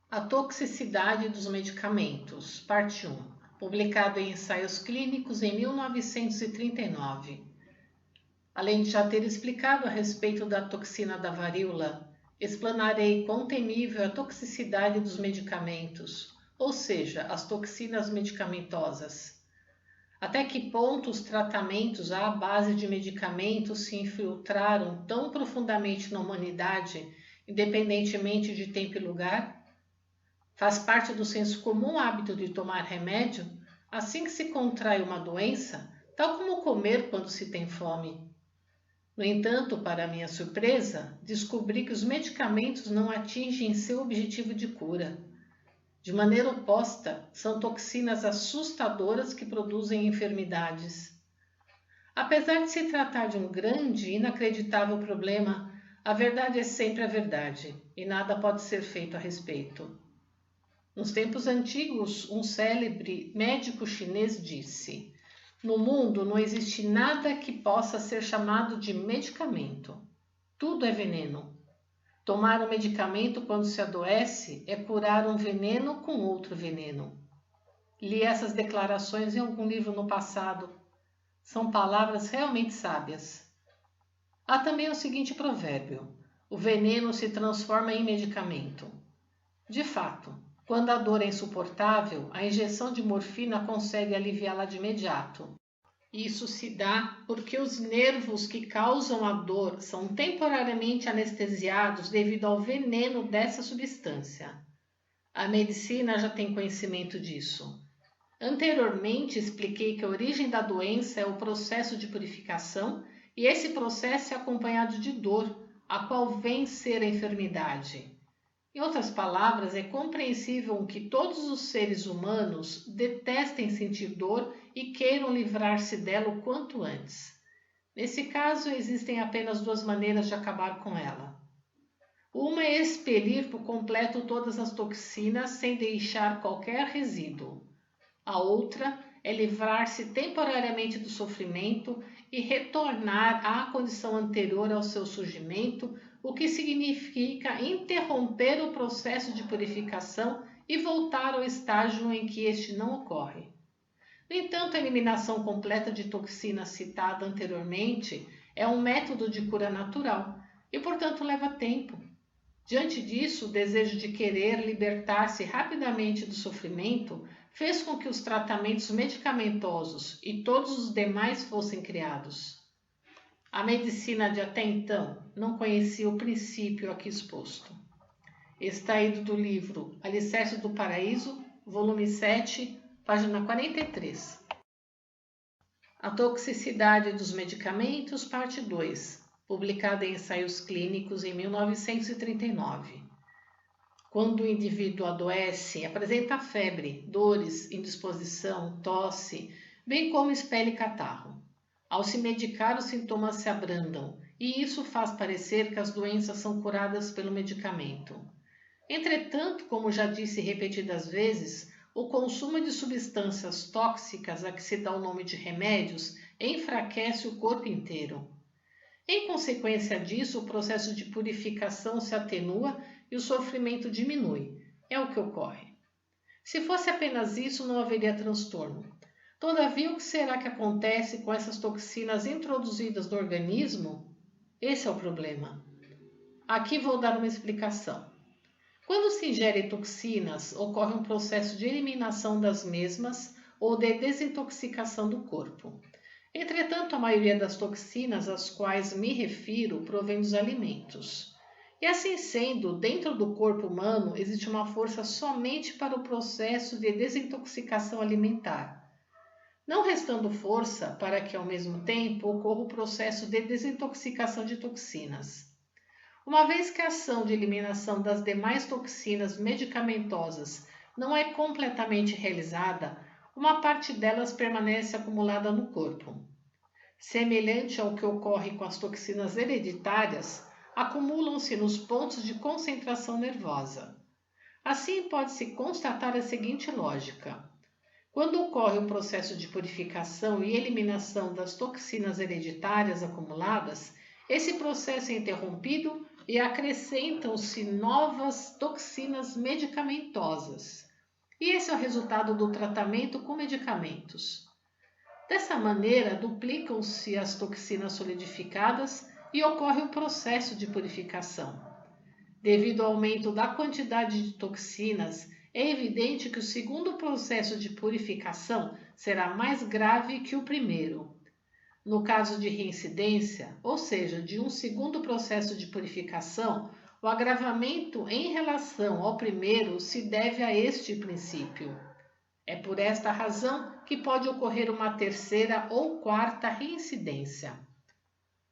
A toxicidade dos medicamentos, parte 1, publicado em Ensaios Clínicos em 1939. Além de já ter explicado a respeito da toxina da varíola, explanarei quão temível é a toxicidade dos medicamentos, ou seja, as toxinas medicamentosas. Até que ponto os tratamentos à base de medicamentos se infiltraram tão profundamente na humanidade, independentemente de tempo e lugar? Faz parte do senso comum o hábito de tomar remédio assim que se contrai uma doença, tal como comer quando se tem fome. No entanto, para minha surpresa, descobri que os medicamentos não atingem seu objetivo de cura. De maneira oposta, são toxinas assustadoras que produzem enfermidades. Apesar de se tratar de um grande e inacreditável problema, a verdade é sempre a verdade e nada pode ser feito a respeito. Nos tempos antigos, um célebre médico chinês disse: "No mundo não existe nada que possa ser chamado de medicamento. Tudo é veneno. Tomar um medicamento quando se adoece é curar um veneno com outro veneno." Li essas declarações em algum livro no passado. São palavras realmente sábias. Há também o seguinte provérbio: o veneno se transforma em medicamento. De fato, quando a dor é insuportável, a injeção de morfina consegue aliviá-la de imediato. Isso se dá porque os nervos que causam a dor são temporariamente anestesiados devido ao veneno dessa substância. A medicina já tem conhecimento disso. Anteriormente, expliquei que a origem da doença é o processo de purificação e esse processo é acompanhado de dor, a qual vem ser a enfermidade. Em outras palavras, é compreensível que todos os seres humanos detestem sentir dor e queiram livrar-se dela o quanto antes. Nesse caso, existem apenas duas maneiras de acabar com ela. Uma é expelir por completo todas as toxinas sem deixar qualquer resíduo. A outra é livrar-se temporariamente do sofrimento e retornar à condição anterior ao seu surgimento, o que significa interromper o processo de purificação e voltar ao estágio em que este não ocorre. No entanto, a eliminação completa de toxinas citada anteriormente é um método de cura natural e, portanto, leva tempo. Diante disso, o desejo de querer libertar-se rapidamente do sofrimento fez com que os tratamentos medicamentosos e todos os demais fossem criados. A medicina de até então não conhecia o princípio aqui exposto. Extraído do livro Alicerces do Paraíso, volume 7, página 43. A toxicidade dos medicamentos, parte 2, publicada em Ensaios Clínicos em 1939. Quando o indivíduo adoece, apresenta febre, dores, indisposição, tosse, bem como espelha e catarro. Ao se medicar, os sintomas se abrandam, e isso faz parecer que as doenças são curadas pelo medicamento. Entretanto, como já disse repetidas vezes, o consumo de substâncias tóxicas a que se dá o nome de remédios enfraquece o corpo inteiro. Em consequência disso, o processo de purificação se atenua e o sofrimento diminui. É o que ocorre. Se fosse apenas isso, não haveria transtorno. Todavia, o que será que acontece com essas toxinas introduzidas no organismo? Esse é o problema. Aqui vou dar uma explicação. Quando se ingere toxinas, ocorre um processo de eliminação das mesmas ou de desintoxicação do corpo. Entretanto, a maioria das toxinas às quais me refiro provém dos alimentos. E assim sendo, dentro do corpo humano existe uma força somente para o processo de desintoxicação alimentar, não restando força para que ao mesmo tempo ocorra o processo de desintoxicação de toxinas. Uma vez que a ação de eliminação das demais toxinas medicamentosas não é completamente realizada, uma parte delas permanece acumulada no corpo. Semelhante ao que ocorre com as toxinas hereditárias, acumulam-se nos pontos de concentração nervosa. Assim, pode-se constatar a seguinte lógica. Quando ocorre o processo de purificação e eliminação das toxinas hereditárias acumuladas, esse processo é interrompido e acrescentam-se novas toxinas medicamentosas. E esse é o resultado do tratamento com medicamentos. Dessa maneira, duplicam-se as toxinas solidificadas e ocorre o processo de purificação. Devido ao aumento da quantidade de toxinas, é evidente que o segundo processo de purificação será mais grave que o primeiro. No caso de reincidência, ou seja, de um segundo processo de purificação, o agravamento em relação ao primeiro se deve a este princípio. É por esta razão que pode ocorrer uma terceira ou quarta reincidência.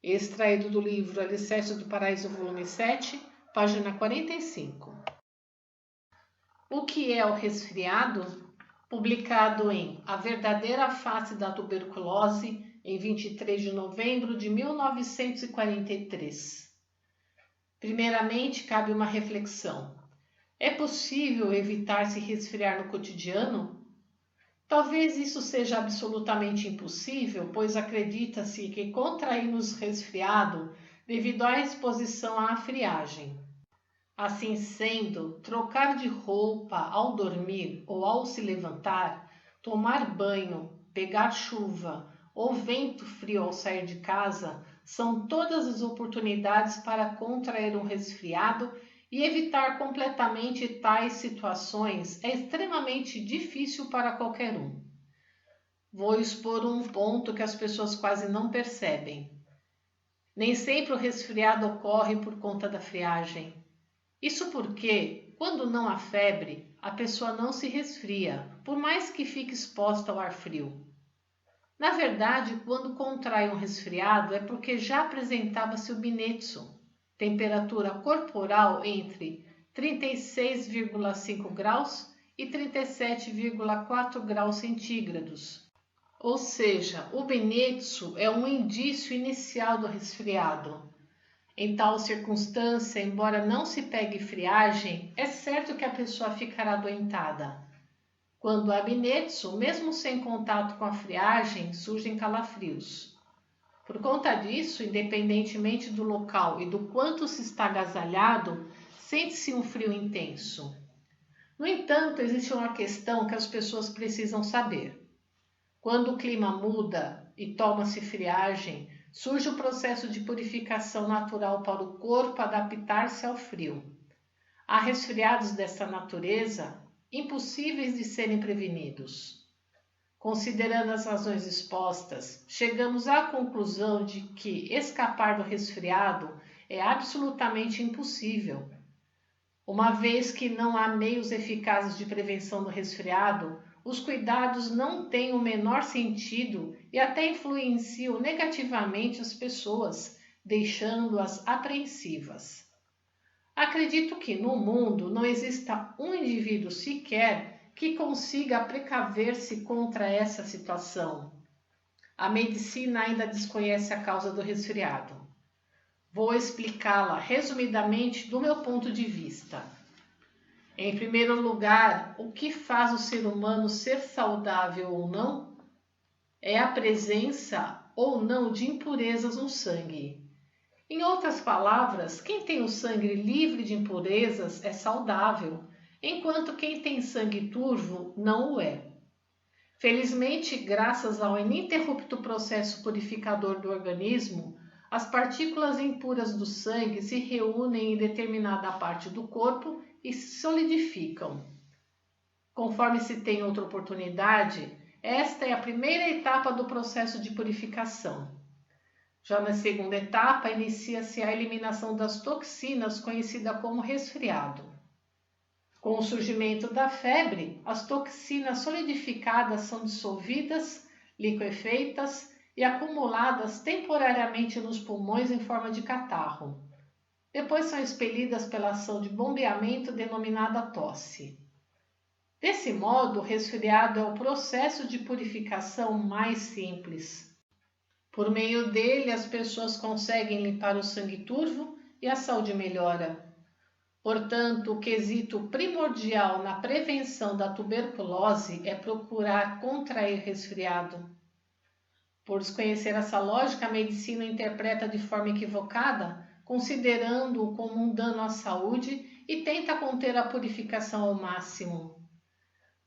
Extraído do livro Alicerce do Paraíso, volume 7, página 45. O que é o resfriado? Publicado em A Verdadeira Face da Tuberculose, em 23 de novembro de 1943. Primeiramente, cabe uma reflexão. É possível evitar se resfriar no cotidiano? Talvez isso seja absolutamente impossível, pois acredita-se que contraímos resfriado devido à exposição à friagem. Assim sendo, trocar de roupa ao dormir ou ao se levantar, tomar banho, pegar chuva ou vento frio ao sair de casa são todas as oportunidades para contrair um resfriado e evitar completamente tais situações é extremamente difícil para qualquer um. Vou expor um ponto que as pessoas quase não percebem. Nem sempre o resfriado ocorre por conta da friagem. Isso porque, quando não há febre, a pessoa não se resfria, por mais que fique exposta ao ar frio. Na verdade, quando contrai um resfriado é porque já apresentava-se o binetsu, temperatura corporal entre 36,5 graus e 37,4 graus centígrados. Ou seja, o binetsu é um indício inicial do resfriado. Em tal circunstância, embora não se pegue friagem, é certo que a pessoa ficará adoentada. Quando há binetsu, mesmo sem contato com a friagem, surgem calafrios. Por conta disso, independentemente do local e do quanto se está agasalhado, sente-se um frio intenso. No entanto, existe uma questão que as pessoas precisam saber. Quando o clima muda e toma-se friagem, surge o processo de purificação natural para o corpo adaptar-se ao frio. Há resfriados desta natureza impossíveis de serem prevenidos. Considerando as razões expostas, chegamos à conclusão de que escapar do resfriado é absolutamente impossível. Uma vez que não há meios eficazes de prevenção do resfriado, os cuidados não têm o menor sentido e até influenciam negativamente as pessoas, deixando-as apreensivas. Acredito que no mundo não exista um indivíduo sequer que consiga precaver-se contra essa situação. A medicina ainda desconhece a causa do resfriado. Vou explicá-la resumidamente do meu ponto de vista. Em primeiro lugar, o que faz o ser humano ser saudável ou não é a presença ou não de impurezas no sangue. Em outras palavras, quem tem o sangue livre de impurezas é saudável, enquanto quem tem sangue turvo não o é. Felizmente, graças ao ininterrupto processo purificador do organismo, as partículas impuras do sangue se reúnem em determinada parte do corpo e se solidificam. Conforme se tem outra oportunidade, esta é a primeira etapa do processo de purificação. Já na segunda etapa, inicia-se a eliminação das toxinas, conhecida como resfriado. Com o surgimento da febre, as toxinas solidificadas são dissolvidas, liquefeitas e acumuladas temporariamente nos pulmões em forma de catarro. Depois são expelidas pela ação de bombeamento denominada tosse. Desse modo, o resfriado é o processo de purificação mais simples. Por meio dele, as pessoas conseguem limpar o sangue turvo e a saúde melhora. Portanto, o quesito primordial na prevenção da tuberculose é procurar contrair resfriado. Por desconhecer essa lógica, a medicina interpreta de forma equivocada considerando-o como um dano à saúde e tenta conter a purificação ao máximo.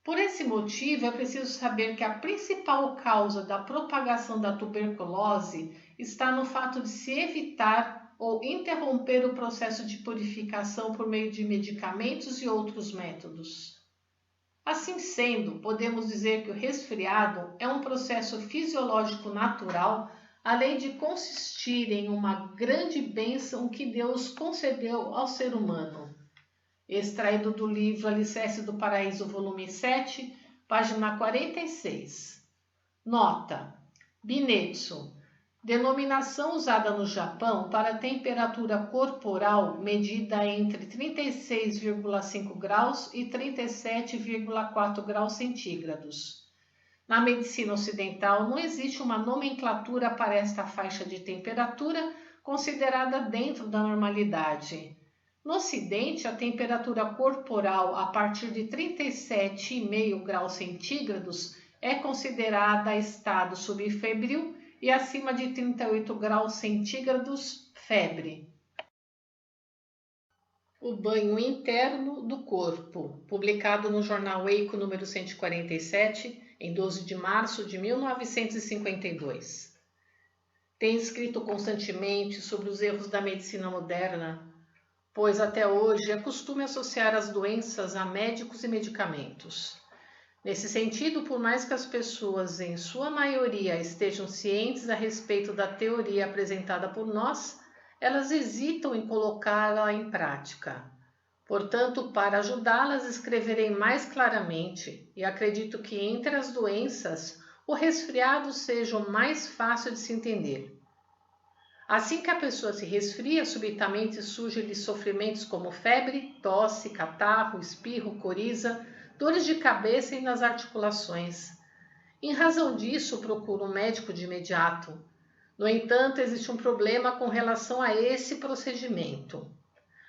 Por esse motivo, é preciso saber que a principal causa da propagação da tuberculose está no fato de se evitar ou interromper o processo de purificação por meio de medicamentos e outros métodos. Assim sendo, podemos dizer que o resfriado é um processo fisiológico natural, além de consistir em uma grande bênção que Deus concedeu ao ser humano. Extraído do livro Alicerce do Paraíso, volume 7, página 46. Nota: Binetsu, denominação usada no Japão para a temperatura corporal medida entre 36,5 graus e 37,4 graus centígrados. Na medicina ocidental, não existe uma nomenclatura para esta faixa de temperatura considerada dentro da normalidade. No Ocidente, a temperatura corporal a partir de 37,5 graus centígrados é considerada estado subfebril e acima de 38 graus centígrados, febre. O banho interno do corpo, publicado no jornal Eiko número 147, em 12 de março de 1952. Tem escrito constantemente sobre os erros da medicina moderna, pois até hoje é costume associar as doenças a médicos e medicamentos. Nesse sentido, por mais que as pessoas, em sua maioria, estejam cientes a respeito da teoria apresentada por nós, elas hesitam em colocá-la em prática. Portanto, para ajudá-las, escreverei mais claramente e acredito que entre as doenças, o resfriado seja o mais fácil de se entender. Assim que a pessoa se resfria, subitamente surgem-lhe sofrimentos como febre, tosse, catarro, espirro, coriza, dores de cabeça e nas articulações. Em razão disso, procura um médico de imediato. No entanto, existe um problema com relação a esse procedimento.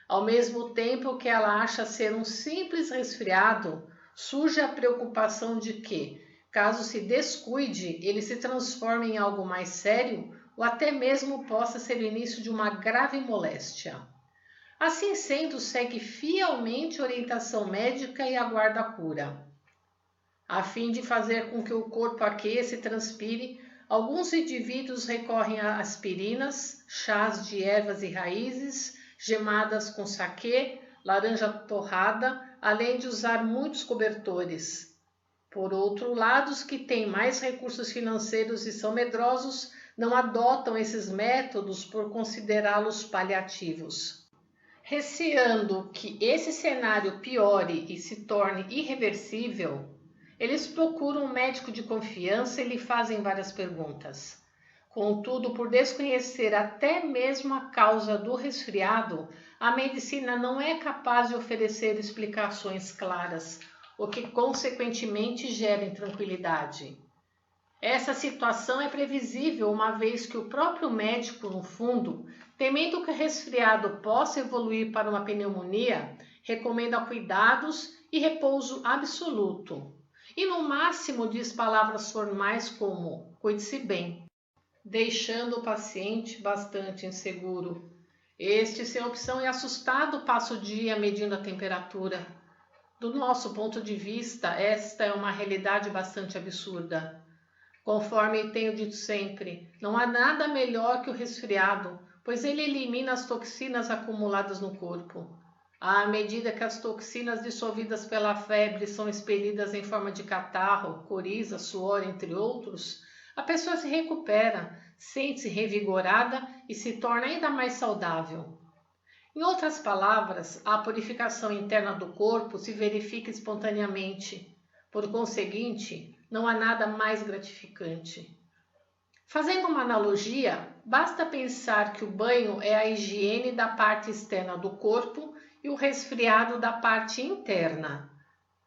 Ao mesmo tempo que ela acha ser um simples resfriado, surge a preocupação de que, caso se descuide, ele se transforme em algo mais sério ou até mesmo possa ser o início de uma grave moléstia. Assim sendo, segue fielmente a orientação médica e aguarda a cura. A fim de fazer com que o corpo aqueça e transpire, alguns indivíduos recorrem a aspirinas, chás de ervas e raízes, gemadas com saquê, laranja torrada, além de usar muitos cobertores. Por outro lado, os que têm mais recursos financeiros e são medrosos não adotam esses métodos por considerá-los paliativos. Receando que esse cenário piore e se torne irreversível, eles procuram um médico de confiança e lhe fazem várias perguntas. Contudo, por desconhecer até mesmo a causa do resfriado, a medicina não é capaz de oferecer explicações claras, o que consequentemente gera intranquilidade. Essa situação é previsível, uma vez que o próprio médico, no fundo, temendo que o resfriado possa evoluir para uma pneumonia, recomenda cuidados e repouso absoluto. E no máximo diz palavras formais como cuide-se bem, deixando o paciente bastante inseguro. Este, sem opção e assustado, passa o dia medindo a temperatura. Do nosso ponto de vista, esta é uma realidade bastante absurda. Conforme tenho dito sempre, não há nada melhor que o resfriado, pois ele elimina as toxinas acumuladas no corpo. À medida que as toxinas dissolvidas pela febre são expelidas em forma de catarro, coriza, suor, entre outros, a pessoa se recupera, sente-se revigorada e se torna ainda mais saudável. Em outras palavras, a purificação interna do corpo se verifica espontaneamente. Por conseguinte, não há nada mais gratificante. Fazendo uma analogia, basta pensar que o banho é a higiene da parte externa do corpo e o resfriado da parte interna.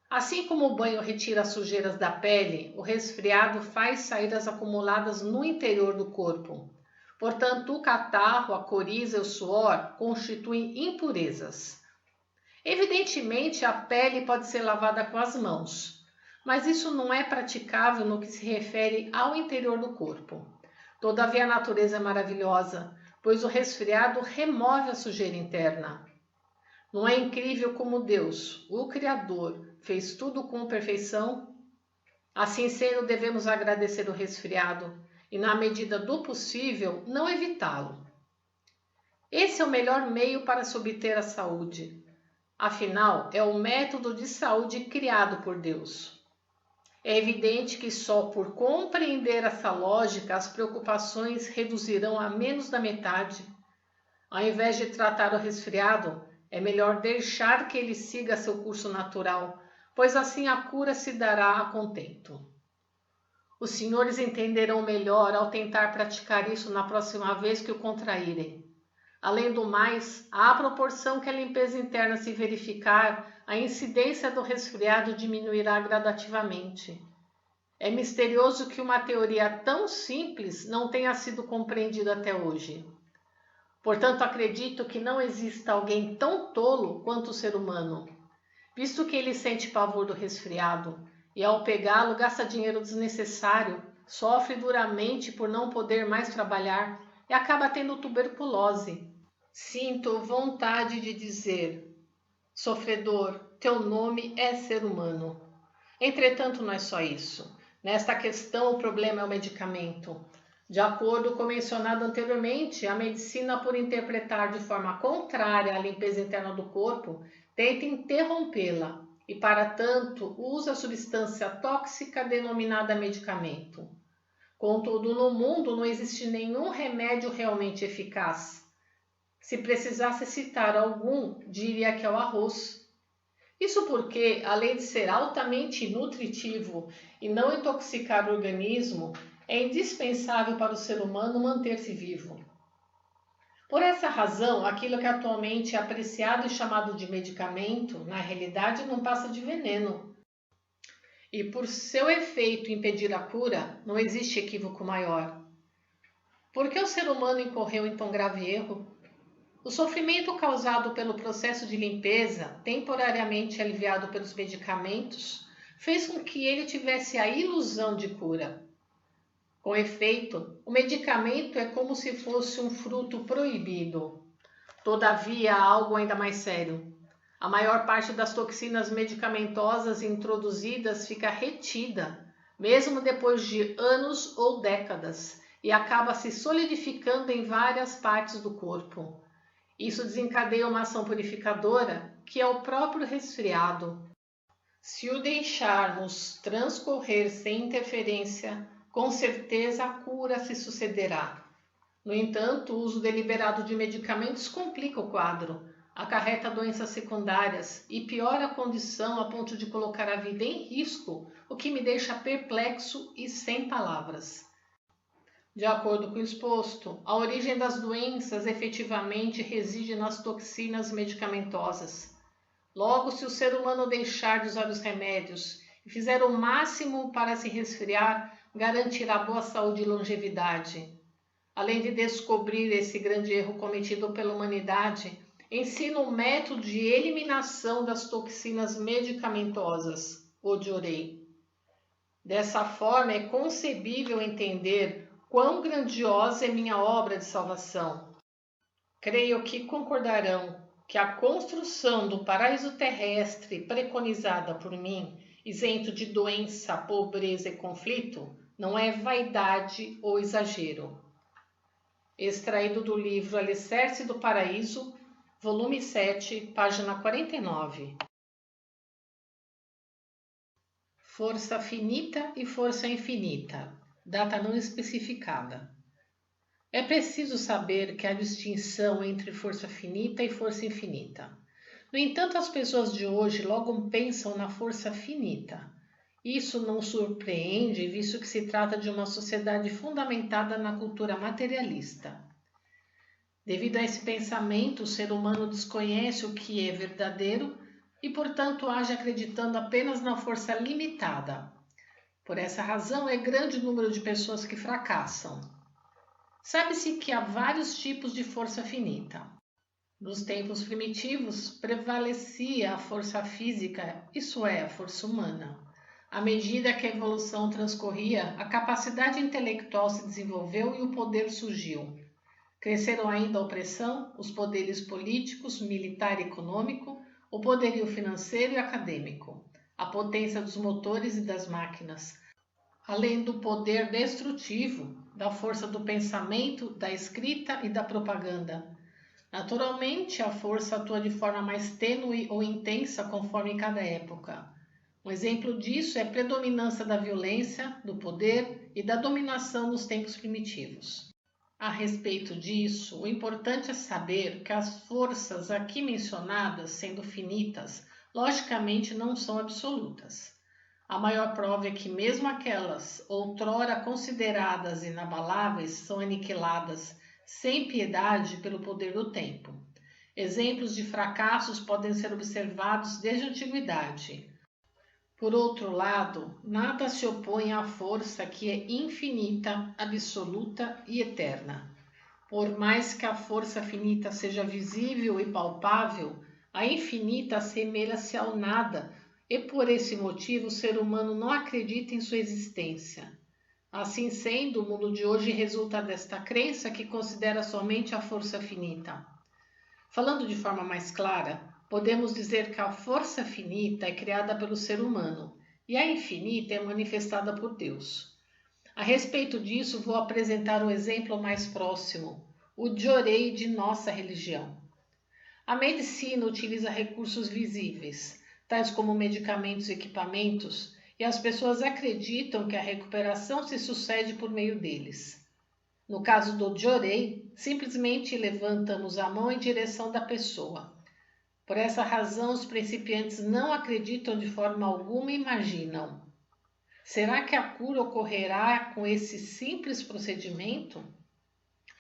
Assim como o banho retira as sujeiras da pele, o resfriado faz sair as acumuladas no interior do corpo. Portanto, o catarro, a coriza e o suor constituem impurezas. Evidentemente, a pele pode ser lavada com as mãos, mas isso não é praticável no que se refere ao interior do corpo. Todavia, a natureza é maravilhosa, pois o resfriado remove a sujeira interna. Não é incrível como Deus, o Criador, fez tudo com perfeição? Assim sendo, devemos agradecer o resfriado e, na medida do possível, não evitá-lo. Esse é o melhor meio para se obter a saúde. Afinal, é o método de saúde criado por Deus. É evidente que só por compreender essa lógica as preocupações reduzirão a menos da metade. Ao invés de tratar o resfriado, é melhor deixar que ele siga seu curso natural, pois assim a cura se dará a contento. Os senhores entenderão melhor ao tentar praticar isso na próxima vez que o contraírem. Além do mais, à proporção que a limpeza interna se verificar, a incidência do resfriado diminuirá gradativamente. É misterioso que uma teoria tão simples não tenha sido compreendida até hoje. Portanto, acredito que não exista alguém tão tolo quanto o ser humano, visto que ele sente pavor do resfriado e, ao pegá-lo, gasta dinheiro desnecessário, sofre duramente por não poder mais trabalhar e acaba tendo tuberculose. Sinto vontade de dizer: sofredor, teu nome é ser humano. Entretanto, não é só isso. Nesta questão, o problema é o medicamento. De acordo com o mencionado anteriormente, a medicina, por interpretar de forma contrária à limpeza interna do corpo, tenta interrompê-la e, para tanto, usa a substância tóxica denominada medicamento. Contudo, no mundo não existe nenhum remédio realmente eficaz. Se precisasse citar algum, diria que é o arroz. Isso porque, além de ser altamente nutritivo e não intoxicar o organismo, é indispensável para o ser humano manter-se vivo. Por essa razão, aquilo que atualmente é apreciado e chamado de medicamento, na realidade não passa de veneno. E por seu efeito impedir a cura, não existe equívoco maior. Por que o ser humano incorreu em tão grave erro? O sofrimento causado pelo processo de limpeza, temporariamente aliviado pelos medicamentos, fez com que ele tivesse a ilusão de cura. Com efeito, o medicamento é como se fosse um fruto proibido. Todavia, há algo ainda mais sério. A maior parte das toxinas medicamentosas introduzidas fica retida, mesmo depois de anos ou décadas, e acaba se solidificando em várias partes do corpo. Isso desencadeia uma ação purificadora, que é o próprio resfriado. Se o deixarmos transcorrer sem interferência, com certeza a cura se sucederá. No entanto, o uso deliberado de medicamentos complica o quadro, acarreta doenças secundárias e piora a condição a ponto de colocar a vida em risco, o que me deixa perplexo e sem palavras. De acordo com o exposto, a origem das doenças efetivamente reside nas toxinas medicamentosas. Logo, se o ser humano deixar de usar os remédios e fizer o máximo para se resfriar, garantirá boa saúde e longevidade. Além de descobrir esse grande erro cometido pela humanidade, ensina o método de eliminação das toxinas medicamentosas, o Diorei. Dessa forma, é concebível entender quão grandiosa é minha obra de salvação. Creio que concordarão que a construção do paraíso terrestre preconizada por mim, isento de doença, pobreza e conflito, não é vaidade ou exagero. Extraído do livro Alicerce do Paraíso, volume 7, página 49. Força finita e força infinita. Data não especificada. É preciso saber que há distinção entre força finita e força infinita. No entanto, as pessoas de hoje logo pensam na força finita. Isso não surpreende, visto que se trata de uma sociedade fundamentada na cultura materialista. Devido a esse pensamento, o ser humano desconhece o que é verdadeiro e, portanto, age acreditando apenas na força limitada. Por essa razão, é grande o número de pessoas que fracassam. Sabe-se que há vários tipos de força finita. Nos tempos primitivos, prevalecia a força física, isso é, a força humana. À medida que a evolução transcorria, a capacidade intelectual se desenvolveu e o poder surgiu. Cresceram ainda a opressão, os poderes políticos, militar e econômico, o poderio financeiro e acadêmico, a potência dos motores e das máquinas, além do poder destrutivo, da força do pensamento, da escrita e da propaganda. Naturalmente, a força atua de forma mais tênue ou intensa conforme cada época. Um exemplo disso é a predominância da violência, do poder e da dominação nos tempos primitivos. A respeito disso, o importante é saber que as forças aqui mencionadas, sendo finitas, logicamente não são absolutas. A maior prova é que mesmo aquelas outrora consideradas inabaláveis são aniquiladas sem piedade pelo poder do tempo. Exemplos de fracassos podem ser observados desde a antiguidade. Por outro lado, nada se opõe à força que é infinita, absoluta e eterna. Por mais que a força finita seja visível e palpável, a infinita assemelha-se ao nada e por esse motivo o ser humano não acredita em sua existência. Assim sendo, o mundo de hoje resulta desta crença que considera somente a força finita. Falando de forma mais clara, podemos dizer que a força finita é criada pelo ser humano e a infinita é manifestada por Deus. A respeito disso, vou apresentar um exemplo mais próximo, o Jorei de nossa religião. A medicina utiliza recursos visíveis, tais como medicamentos e equipamentos, e as pessoas acreditam que a recuperação se sucede por meio deles. No caso do Jorei, simplesmente levantamos a mão em direção da pessoa. Por essa razão, os principiantes não acreditam de forma alguma e imaginam. Será que a cura ocorrerá com esse simples procedimento?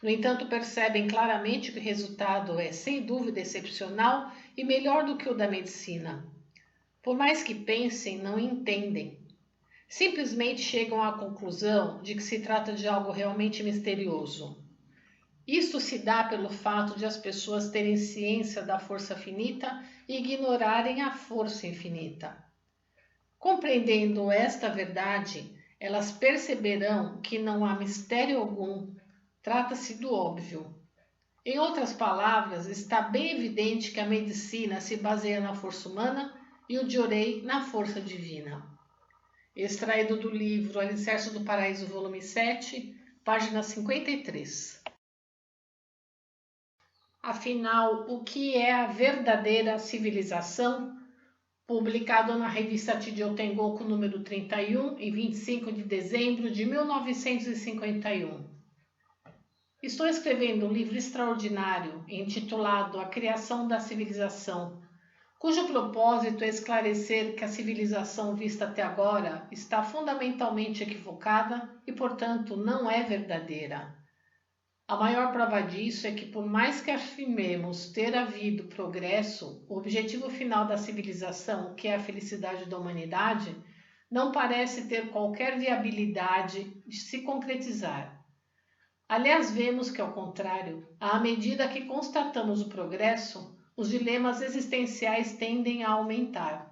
No entanto, percebem claramente que o resultado é, sem dúvida, excepcional e melhor do que o da medicina. Por mais que pensem, não entendem. Simplesmente chegam à conclusão de que se trata de algo realmente misterioso. Isto se dá pelo fato de as pessoas terem ciência da força finita e ignorarem a força infinita. Compreendendo esta verdade, elas perceberão que não há mistério algum, trata-se do óbvio. Em outras palavras, está bem evidente que a medicina se baseia na força humana e o Jorei na força divina. Extraído do livro Alicerce do Paraíso, volume 7, página 53. Afinal, o que é a verdadeira civilização? Publicado na revista Chijo Tengoku número 31, em 25 de dezembro de 1951. Estou escrevendo um livro extraordinário intitulado A Criação da Civilização, cujo propósito é esclarecer que a civilização vista até agora está fundamentalmente equivocada e, portanto, não é verdadeira. A maior prova disso é que, por mais que afirmemos ter havido progresso, o objetivo final da civilização, que é a felicidade da humanidade, não parece ter qualquer viabilidade de se concretizar. Aliás, vemos que, ao contrário, à medida que constatamos o progresso, os dilemas existenciais tendem a aumentar.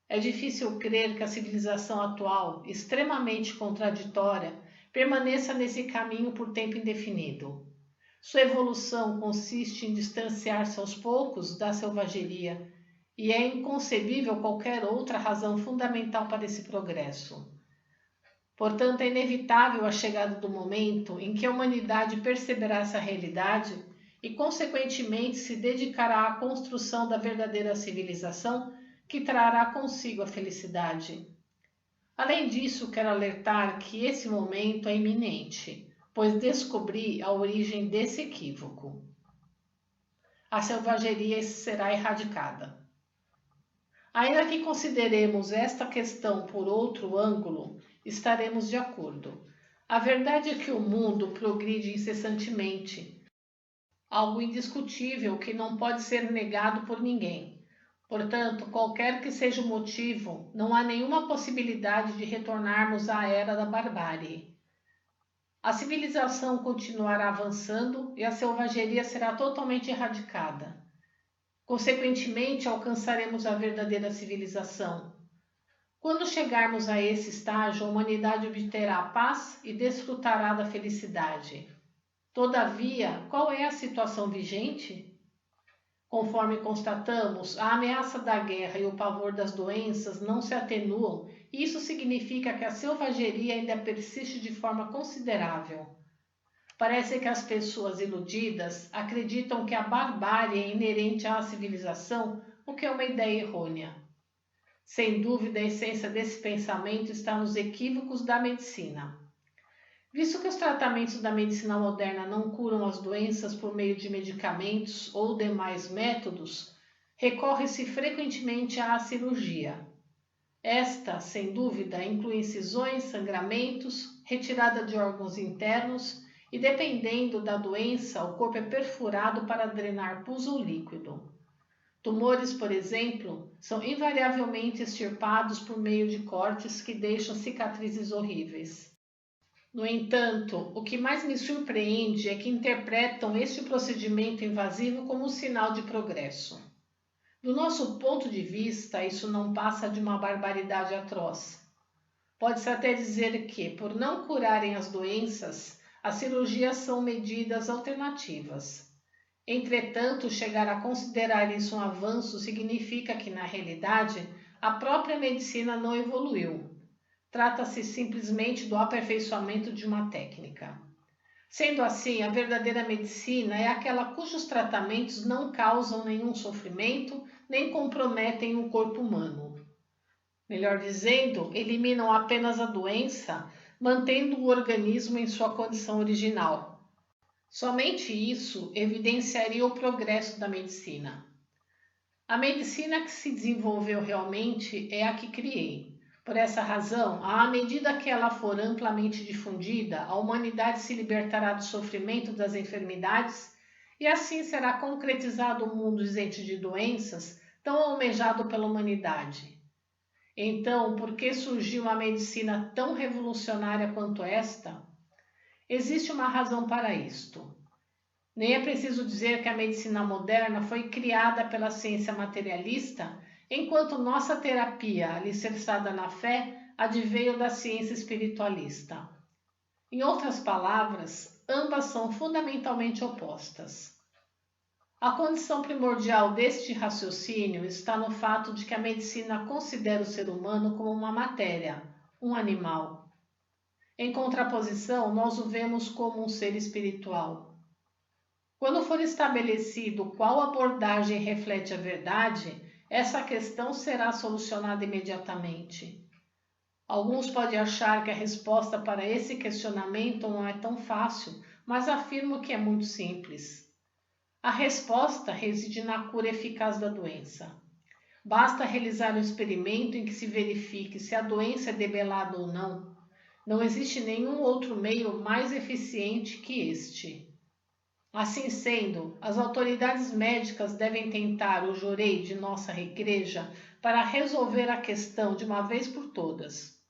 É difícil crer que a civilização atual, extremamente contraditória, permaneça nesse caminho por tempo indefinido. Sua evolução consiste em distanciar-se aos poucos da selvageria e é inconcebível qualquer outra razão fundamental para esse progresso. Portanto, é inevitável a chegada do momento em que a humanidade perceberá essa realidade e, consequentemente, se dedicará à construção da verdadeira civilização que trará consigo a felicidade. Além disso, quero alertar que esse momento é iminente, pois descobri a origem desse equívoco. A selvageria será erradicada. Ainda que consideremos esta questão por outro ângulo, estaremos de acordo. A verdade é que o mundo progride incessantemente, algo indiscutível que não pode ser negado por ninguém. Portanto, qualquer que seja o motivo, não há nenhuma possibilidade de retornarmos à era da barbárie. A civilização continuará avançando e a selvageria será totalmente erradicada. Consequentemente, alcançaremos a verdadeira civilização. Quando chegarmos a esse estágio, a humanidade obterá a paz e desfrutará da felicidade. Todavia, qual é a situação vigente? Conforme constatamos, a ameaça da guerra e o pavor das doenças não se atenuam, e isso significa que a selvageria ainda persiste de forma considerável. Parece que as pessoas iludidas acreditam que a barbárie é inerente à civilização, o que é uma ideia errônea. Sem dúvida, a essência desse pensamento está nos equívocos da medicina. Visto que os tratamentos da medicina moderna não curam as doenças por meio de medicamentos ou demais métodos, recorre-se frequentemente à cirurgia. Esta, sem dúvida, inclui incisões, sangramentos, retirada de órgãos internos e, dependendo da doença, o corpo é perfurado para drenar pus ou líquido. Tumores, por exemplo, são invariavelmente extirpados por meio de cortes que deixam cicatrizes horríveis. No entanto, o que mais me surpreende é que interpretam este procedimento invasivo como um sinal de progresso. Do nosso ponto de vista, isso não passa de uma barbaridade atroz. Pode-se até dizer que, por não curarem as doenças, as cirurgias são medidas alternativas. Entretanto, chegar a considerar isso um avanço significa que, na realidade, a própria medicina não evoluiu. Trata-se simplesmente do aperfeiçoamento de uma técnica. Sendo assim, a verdadeira medicina é aquela cujos tratamentos não causam nenhum sofrimento nem comprometem o corpo humano. Melhor dizendo, eliminam apenas a doença, mantendo o organismo em sua condição original. Somente isso evidenciaria o progresso da medicina. A medicina que se desenvolveu realmente é a que criei. Por essa razão, à medida que ela for amplamente difundida, a humanidade se libertará do sofrimento das enfermidades e assim será concretizado o mundo isento de doenças tão almejado pela humanidade. Então, por que surgiu uma medicina tão revolucionária quanto esta? Existe uma razão para isto. Nem é preciso dizer que a medicina moderna foi criada pela ciência materialista, enquanto nossa terapia, alicerçada na fé, adveio da ciência espiritualista. Em outras palavras, ambas são fundamentalmente opostas. A condição primordial deste raciocínio está no fato de que a medicina considera o ser humano como uma matéria, um animal. Em contraposição, nós o vemos como um ser espiritual. Quando for estabelecido qual abordagem reflete a verdade, essa questão será solucionada imediatamente. Alguns podem achar que a resposta para esse questionamento não é tão fácil, mas afirmo que é muito simples. A resposta reside na cura eficaz da doença. Basta realizar um experimento em que se verifique se a doença é debelada ou não. Não existe nenhum outro meio mais eficiente que este. Assim sendo, as autoridades médicas devem tentar o jorei de nossa igreja para resolver a questão de uma vez por todas.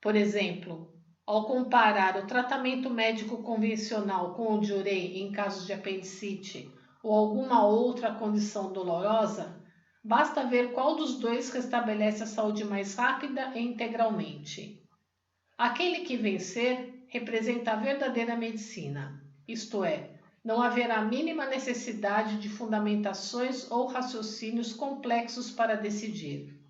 Por exemplo, ao comparar o tratamento médico convencional com o jorei em casos de apendicite ou alguma outra condição dolorosa, basta ver qual dos dois restabelece a saúde mais rápida e integralmente. Aquele que vencer representa a verdadeira medicina, isto é, não haverá a mínima necessidade de fundamentações ou raciocínios complexos para decidir.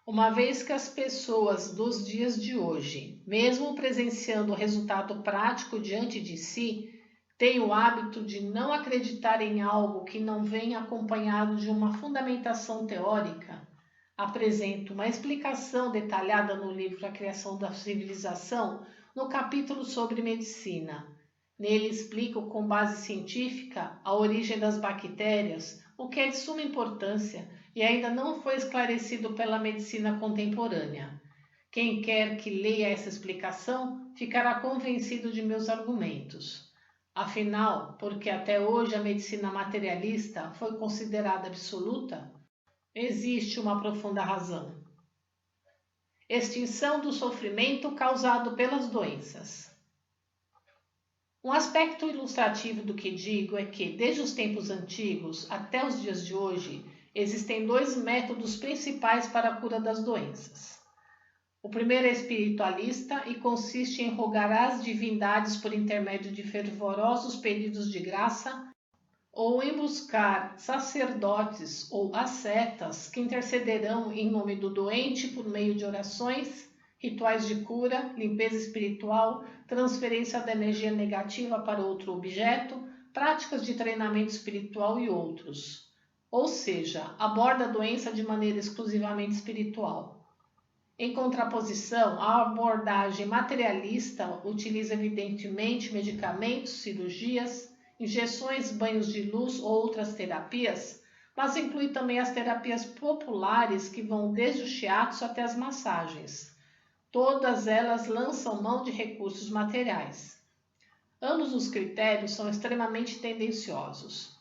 Uma vez que as pessoas dos dias de hoje, mesmo presenciando o resultado prático diante de si, têm o hábito de não acreditar em algo que não venha acompanhado de uma fundamentação teórica, apresento uma explicação detalhada no livro A Criação da Civilização, no capítulo sobre medicina. Nele explico com base científica a origem das bactérias, o que é de suma importância e ainda não foi esclarecido pela medicina contemporânea. Quem quer que leia essa explicação ficará convencido de meus argumentos. Afinal, porque até hoje a medicina materialista foi considerada absoluta, existe uma profunda razão. Extinção do sofrimento causado pelas doenças. Um aspecto ilustrativo do que digo é que, desde os tempos antigos até os dias de hoje, existem dois métodos principais para a cura das doenças. O primeiro é espiritualista e consiste em rogar às divindades por intermédio de fervorosos pedidos de graça ou em buscar sacerdotes ou ascetas que intercederão em nome do doente por meio de orações, rituais de cura, limpeza espiritual, transferência da energia negativa para outro objeto, práticas de treinamento espiritual e outros. Ou seja, aborda a doença de maneira exclusivamente espiritual. Em contraposição, a abordagem materialista utiliza evidentemente medicamentos, cirurgias, injeções, banhos de luz ou outras terapias, mas inclui também as terapias populares que vão desde o shiatsu até as massagens. Todas elas lançam mão de recursos materiais. Ambos os critérios são extremamente tendenciosos.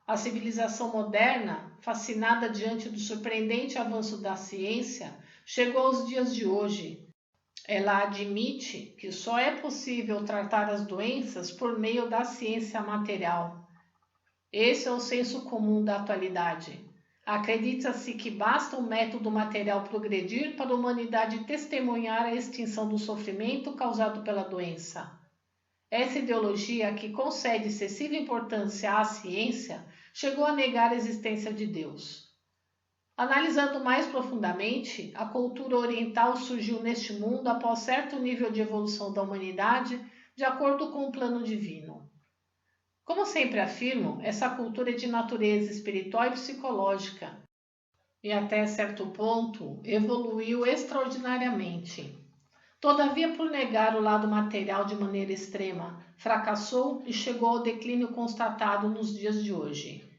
A civilização moderna, fascinada diante do surpreendente avanço da ciência, chegou aos dias de hoje. Ela admite que só é possível tratar as doenças por meio da ciência material. Esse é o senso comum da atualidade. Acredita-se que basta o método material progredir para a humanidade testemunhar a extinção do sofrimento causado pela doença. Essa ideologia, que concede excessiva importância à ciência, chegou a negar a existência de Deus. Analisando mais profundamente, a cultura oriental surgiu neste mundo após certo nível de evolução da humanidade, de acordo com o plano divino. Como sempre afirmo, essa cultura é de natureza espiritual e psicológica, e até certo ponto evoluiu extraordinariamente. Todavia, por negar o lado material de maneira extrema, fracassou e chegou ao declínio constatado nos dias de hoje.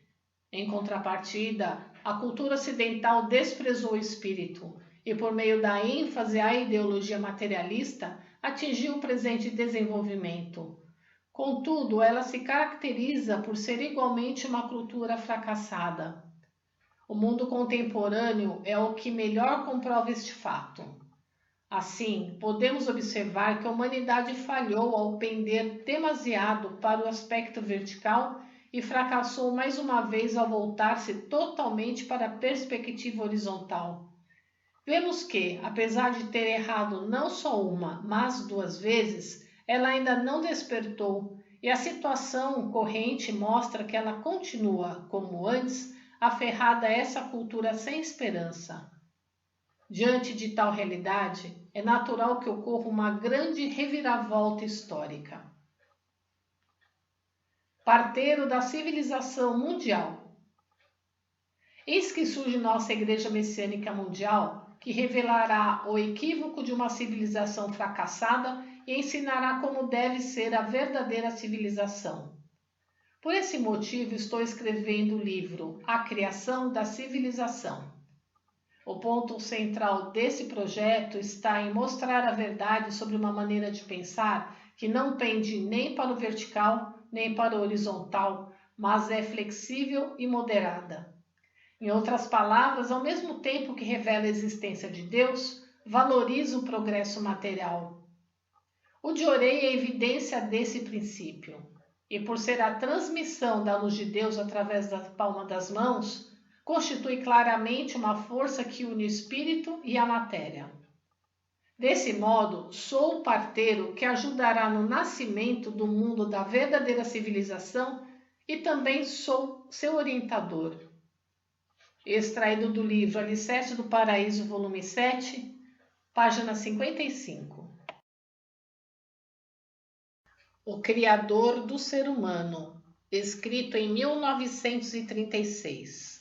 Em contrapartida, a cultura ocidental desprezou o espírito e, por meio da ênfase à ideologia materialista, atingiu o presente desenvolvimento. Contudo, ela se caracteriza por ser igualmente uma cultura fracassada. O mundo contemporâneo é o que melhor comprova este fato. Assim, podemos observar que a humanidade falhou ao pender demasiado para o aspecto vertical e fracassou mais uma vez ao voltar-se totalmente para a perspectiva horizontal. Vemos que, apesar de ter errado não só uma, mas 2 vezes, ela ainda não despertou e a situação corrente mostra que ela continua, como antes, aferrada a essa cultura sem esperança. Diante de tal realidade, é natural que ocorra uma grande reviravolta histórica. Parteiro da civilização mundial. Eis que surge nossa Igreja Messiânica Mundial, que revelará o equívoco de uma civilização fracassada e ensinará como deve ser a verdadeira civilização. Por esse motivo, estou escrevendo o livro A Criação da Civilização. O ponto central desse projeto está em mostrar a verdade sobre uma maneira de pensar que não pende nem para o vertical, nem para o horizontal, mas é flexível e moderada. Em outras palavras, ao mesmo tempo que revela a existência de Deus, valoriza o progresso material. O Diorei é evidência desse princípio, e por ser a transmissão da luz de Deus através da palma das mãos, constitui claramente uma força que une o espírito e a matéria. Desse modo, sou o parteiro que ajudará no nascimento do mundo da verdadeira civilização e também sou seu orientador. Extraído do livro Alicerce do Paraíso, volume 7, página 55. O Criador do Ser Humano, escrito em 1936.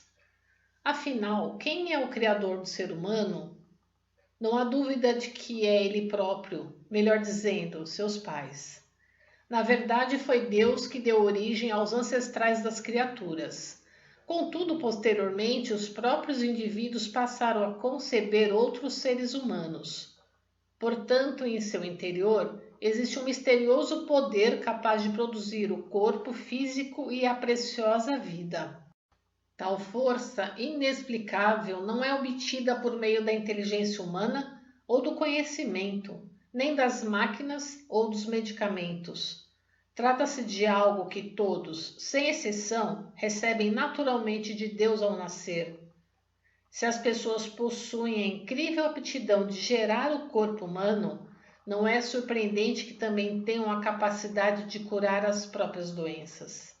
Afinal, quem é o Criador do ser humano? Não há dúvida de que é ele próprio, melhor dizendo, seus pais. Na verdade, foi Deus que deu origem aos ancestrais das criaturas. Contudo, posteriormente, os próprios indivíduos passaram a conceber outros seres humanos. Portanto, em seu interior, existe um misterioso poder capaz de produzir o corpo físico e a preciosa vida. Tal força inexplicável não é obtida por meio da inteligência humana ou do conhecimento, nem das máquinas ou dos medicamentos. Trata-se de algo que todos, sem exceção, recebem naturalmente de Deus ao nascer. Se as pessoas possuem a incrível aptidão de gerar o corpo humano, não é surpreendente que também tenham a capacidade de curar as próprias doenças.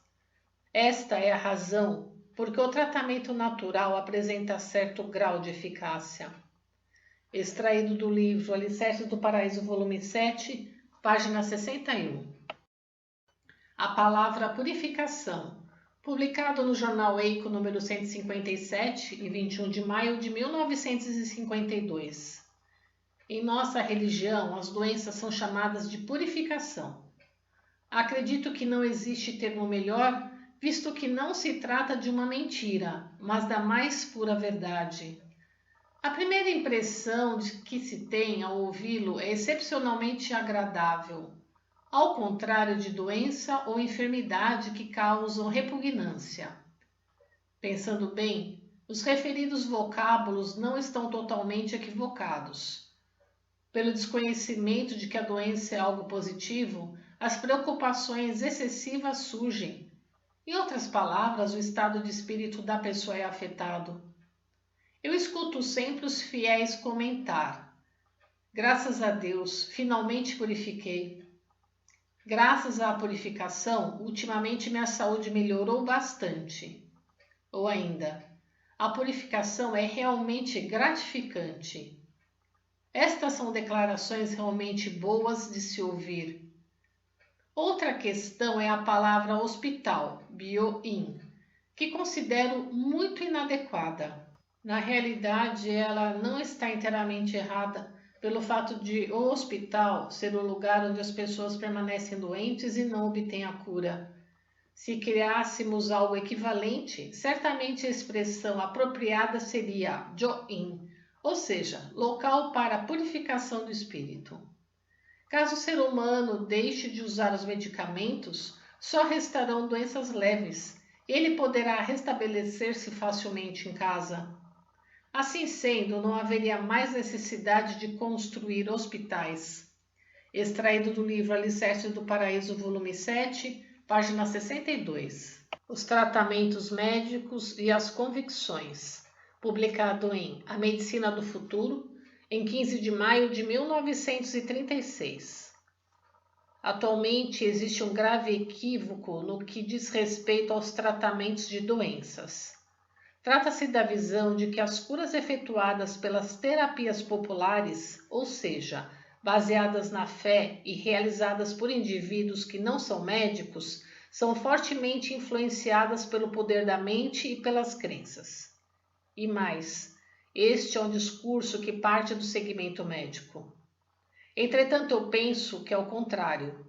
Esta é a razão porque o tratamento natural apresenta certo grau de eficácia. Extraído do livro Alicerces do Paraíso, volume 7, página 61. A palavra purificação, publicado no jornal Eico número 157, em 21 de maio de 1952. Em nossa religião, as doenças são chamadas de purificação. Acredito que não existe termo melhor, visto que não se trata de uma mentira, mas da mais pura verdade. A primeira impressão que se tem ao ouvi-lo é excepcionalmente agradável, ao contrário de doença ou enfermidade que causam repugnância. Pensando bem, os referidos vocábulos não estão totalmente equivocados. Pelo desconhecimento de que a doença é algo positivo, as preocupações excessivas surgem. Em outras palavras, o estado de espírito da pessoa é afetado. Eu escuto sempre os fiéis comentar: graças a Deus, finalmente purifiquei. Graças à purificação, ultimamente minha saúde melhorou bastante. Ou ainda, a purificação é realmente gratificante. Estas são declarações realmente boas de se ouvir. Outra questão é a palavra hospital, bioin, que considero muito inadequada. Na realidade, ela não está inteiramente errada pelo fato de o hospital ser o lugar onde as pessoas permanecem doentes e não obtêm a cura. Se criássemos algo equivalente, certamente a expressão apropriada seria join, ou seja, local para a purificação do espírito. Caso o ser humano deixe de usar os medicamentos, só restarão doenças leves. Ele poderá restabelecer-se facilmente em casa. Assim sendo, não haveria mais necessidade de construir hospitais. Extraído do livro Alicerces do Paraíso, volume 7, página 62. Os tratamentos médicos e as convicções. Publicado em A Medicina do Futuro, em 15 de maio de 1936. Atualmente existe um grave equívoco no que diz respeito aos tratamentos de doenças. Trata-se da visão de que as curas efetuadas pelas terapias populares, ou seja, baseadas na fé e realizadas por indivíduos que não são médicos, são fortemente influenciadas pelo poder da mente e pelas crenças. E mais, este é um discurso que parte do segmento médico. Entretanto, eu penso que é o contrário.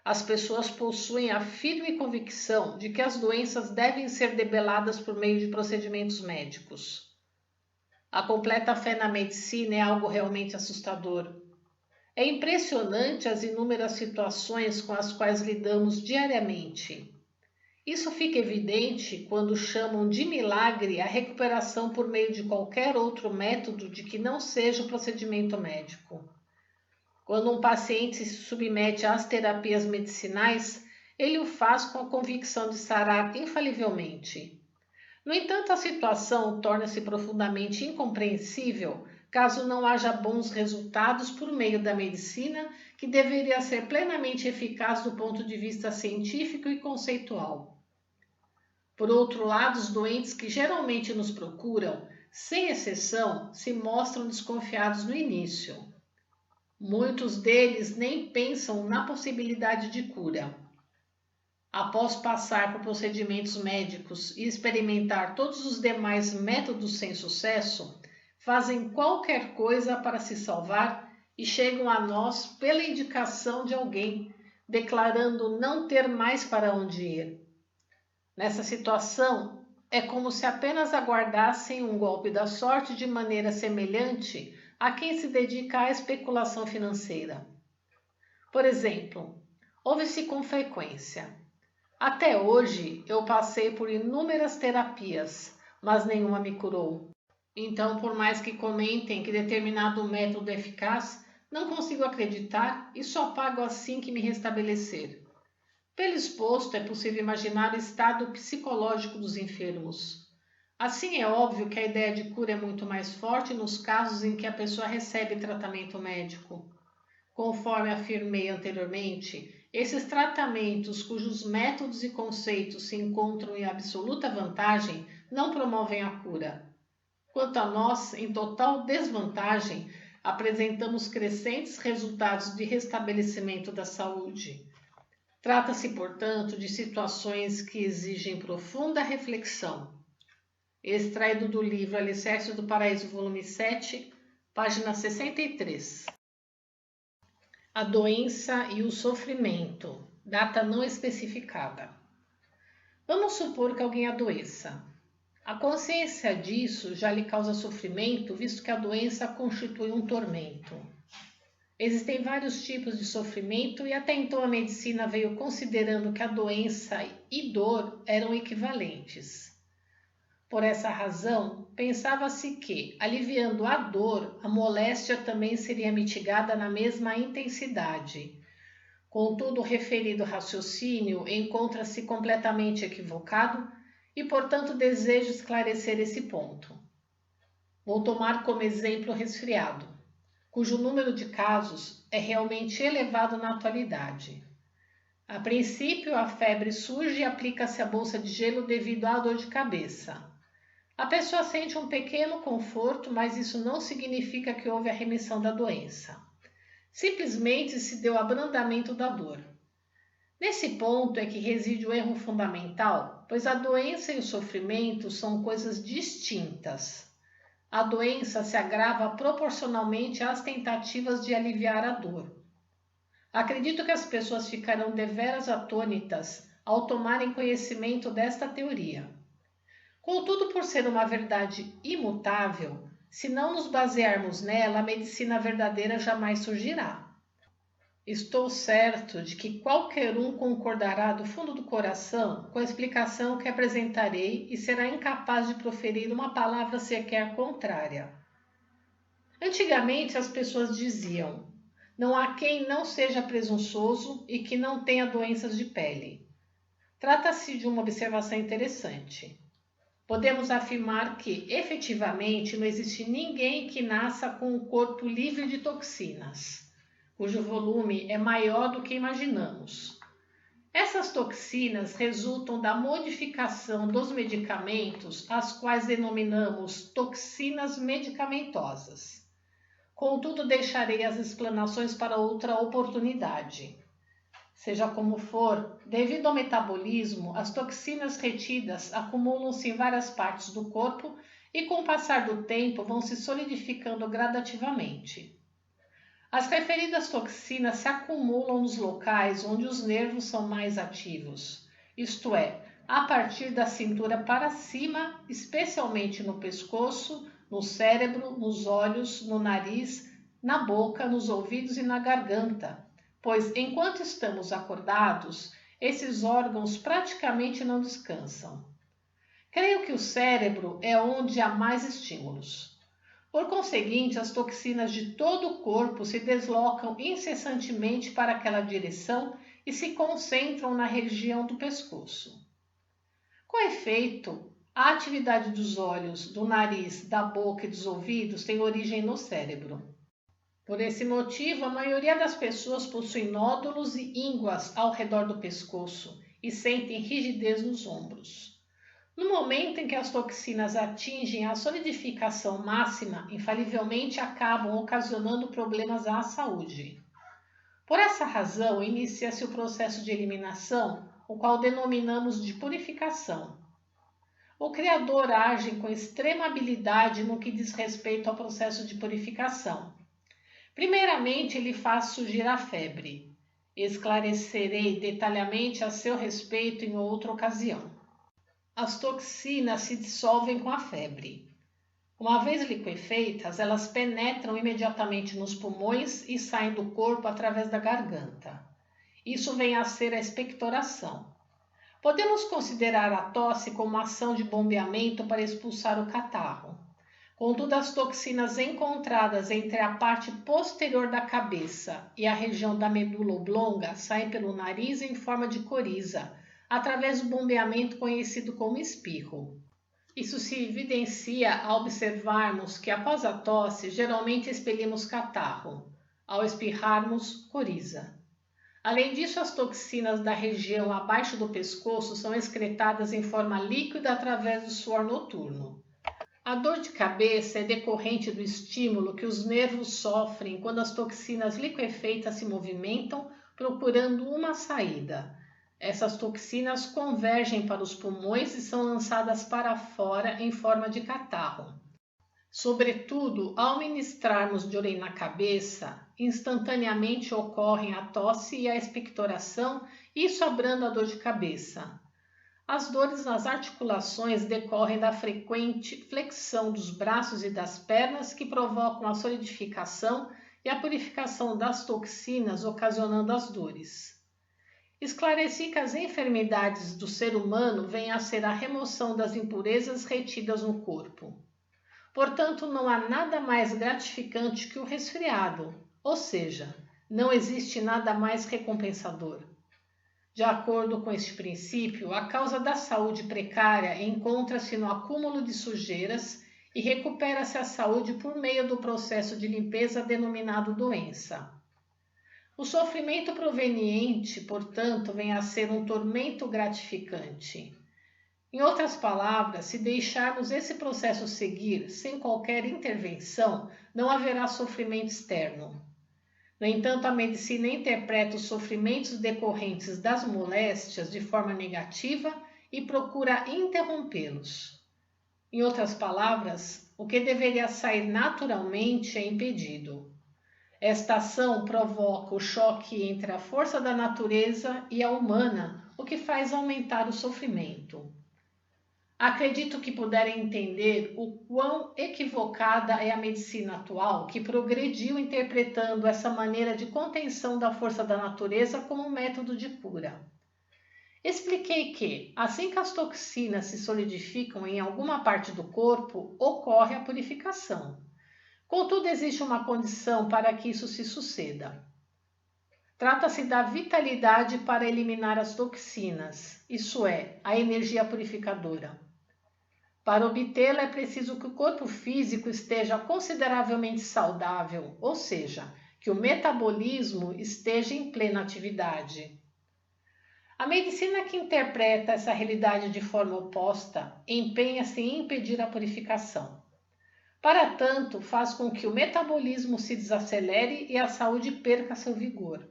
As pessoas possuem a firme convicção de que as doenças devem ser debeladas por meio de procedimentos médicos. A completa fé na medicina é algo realmente assustador. É impressionante as inúmeras situações com as quais lidamos diariamente. Isso fica evidente quando chamam de milagre a recuperação por meio de qualquer outro método de que não seja o procedimento médico. Quando um paciente se submete às terapias medicinais, ele o faz com a convicção de sarar infalivelmente. No entanto, a situação torna-se profundamente incompreensível caso não haja bons resultados por meio da medicina, que deveria ser plenamente eficaz do ponto de vista científico e conceitual. Por outro lado, os doentes que geralmente nos procuram, sem exceção, se mostram desconfiados no início. Muitos deles nem pensam na possibilidade de cura. Após passar por procedimentos médicos e experimentar todos os demais métodos sem sucesso, fazem qualquer coisa para se salvar e chegam a nós pela indicação de alguém, declarando não ter mais para onde ir. Nessa situação, é como se apenas aguardassem um golpe da sorte de maneira semelhante a quem se dedica à especulação financeira. Por exemplo, ouve-se com frequência: até hoje eu passei por inúmeras terapias, mas nenhuma me curou. Então, por mais que comentem que determinado método é eficaz, não consigo acreditar e só pago assim que me restabelecer. Pelo exposto, é possível imaginar o estado psicológico dos enfermos. Assim, é óbvio que a ideia de cura é muito mais forte nos casos em que a pessoa recebe tratamento médico. Conforme afirmei anteriormente, esses tratamentos cujos métodos e conceitos se encontram em absoluta vantagem não promovem a cura. Quanto a nós, em total desvantagem, apresentamos crescentes resultados de restabelecimento da saúde. Trata-se, portanto, de situações que exigem profunda reflexão. Extraído do livro Alicerces do Paraíso, volume 7, página 63. A doença e o sofrimento, data não especificada. Vamos supor que alguém adoeça. A consciência disso já lhe causa sofrimento, visto que a doença constitui um tormento. Existem vários tipos de sofrimento e até então a medicina veio considerando que a doença e dor eram equivalentes. Por essa razão, pensava-se que, aliviando a dor, a moléstia também seria mitigada na mesma intensidade. Contudo, o referido raciocínio encontra-se completamente equivocado e, portanto, desejo esclarecer esse ponto. Vou tomar como exemplo o resfriado, cujo número de casos é realmente elevado na atualidade. A princípio, a febre surge e aplica-se a bolsa de gelo devido à dor de cabeça. A pessoa sente um pequeno conforto, mas isso não significa que houve a remissão da doença. Simplesmente se deu abrandamento da dor. Nesse ponto é que reside o erro fundamental, pois a doença e o sofrimento são coisas distintas. A doença se agrava proporcionalmente às tentativas de aliviar a dor. Acredito que as pessoas ficarão deveras atônitas ao tomarem conhecimento desta teoria. Contudo, por ser uma verdade imutável, se não nos basearmos nela, a medicina verdadeira jamais surgirá. Estou certo de que qualquer um concordará do fundo do coração com a explicação que apresentarei e será incapaz de proferir uma palavra sequer contrária. Antigamente as pessoas diziam: não há quem não seja presunçoso e que não tenha doenças de pele. Trata-se de uma observação interessante. Podemos afirmar que, efetivamente, não existe ninguém que nasça com um corpo livre de toxinas, cujo volume é maior do que imaginamos. Essas toxinas resultam da modificação dos medicamentos, as quais denominamos toxinas medicamentosas. Contudo, deixarei as explanações para outra oportunidade. Seja como for, devido ao metabolismo, as toxinas retidas acumulam-se em várias partes do corpo e, com o passar do tempo, vão se solidificando gradativamente. As referidas toxinas se acumulam nos locais onde os nervos são mais ativos, isto é, a partir da cintura para cima, especialmente no pescoço, no cérebro, nos olhos, no nariz, na boca, nos ouvidos e na garganta. Pois, enquanto estamos acordados, esses órgãos praticamente não descansam. Creio que o cérebro é onde há mais estímulos. Por conseguinte, as toxinas de todo o corpo se deslocam incessantemente para aquela direção e se concentram na região do pescoço. Com efeito, a atividade dos olhos, do nariz, da boca e dos ouvidos tem origem no cérebro. Por esse motivo, a maioria das pessoas possui nódulos e ínguas ao redor do pescoço e sentem rigidez nos ombros. No momento em que as toxinas atingem a solidificação máxima, infalivelmente acabam ocasionando problemas à saúde. Por essa razão, inicia-se o processo de eliminação, o qual denominamos de purificação. O Criador age com extrema habilidade no que diz respeito ao processo de purificação. Primeiramente, ele faz surgir a febre. Esclarecerei detalhadamente a seu respeito em outra ocasião. As toxinas se dissolvem com a febre. Uma vez liquefeitas, elas penetram imediatamente nos pulmões e saem do corpo através da garganta. Isso vem a ser a expectoração. Podemos considerar a tosse como uma ação de bombeamento para expulsar o catarro. Contudo, as toxinas encontradas entre a parte posterior da cabeça e a região da medula oblonga saem pelo nariz em forma de coriza, através do bombeamento conhecido como espirro. Isso se evidencia ao observarmos que após a tosse, geralmente expelimos catarro, ao espirrarmos, coriza. Além disso, as toxinas da região abaixo do pescoço são excretadas em forma líquida através do suor noturno. A dor de cabeça é decorrente do estímulo que os nervos sofrem quando as toxinas liquefeitas se movimentam, procurando uma saída. Essas toxinas convergem para os pulmões e são lançadas para fora em forma de catarro. Sobretudo, ao ministrarmos de orem na cabeça, instantaneamente ocorrem a tosse e a expectoração, isso abranda a dor de cabeça. As dores nas articulações decorrem da frequente flexão dos braços e das pernas que provocam a solidificação e a purificação das toxinas, ocasionando as dores. Esclareci que as enfermidades do ser humano vêm a ser a remoção das impurezas retidas no corpo. Portanto, não há nada mais gratificante que o resfriado, ou seja, não existe nada mais recompensador. De acordo com este princípio, a causa da saúde precária encontra-se no acúmulo de sujeiras e recupera-se a saúde por meio do processo de limpeza denominado doença. O sofrimento proveniente, portanto, vem a ser um tormento gratificante. Em outras palavras, se deixarmos esse processo seguir sem qualquer intervenção, não haverá sofrimento externo. No entanto, a medicina interpreta os sofrimentos decorrentes das moléstias de forma negativa e procura interrompê-los. Em outras palavras, o que deveria sair naturalmente é impedido. Esta ação provoca o choque entre a força da natureza e a humana, o que faz aumentar o sofrimento. Acredito que puderem entender o quão equivocada é a medicina atual, que progrediu interpretando essa maneira de contenção da força da natureza como um método de cura. Expliquei que, assim que as toxinas se solidificam em alguma parte do corpo, ocorre a purificação. Contudo, existe uma condição para que isso se suceda. Trata-se da vitalidade para eliminar as toxinas, isso é, a energia purificadora. Para obtê-la é preciso que o corpo físico esteja consideravelmente saudável, ou seja, que o metabolismo esteja em plena atividade. A medicina que interpreta essa realidade de forma oposta empenha-se em impedir a purificação. Para tanto, faz com que o metabolismo se desacelere e a saúde perca seu vigor.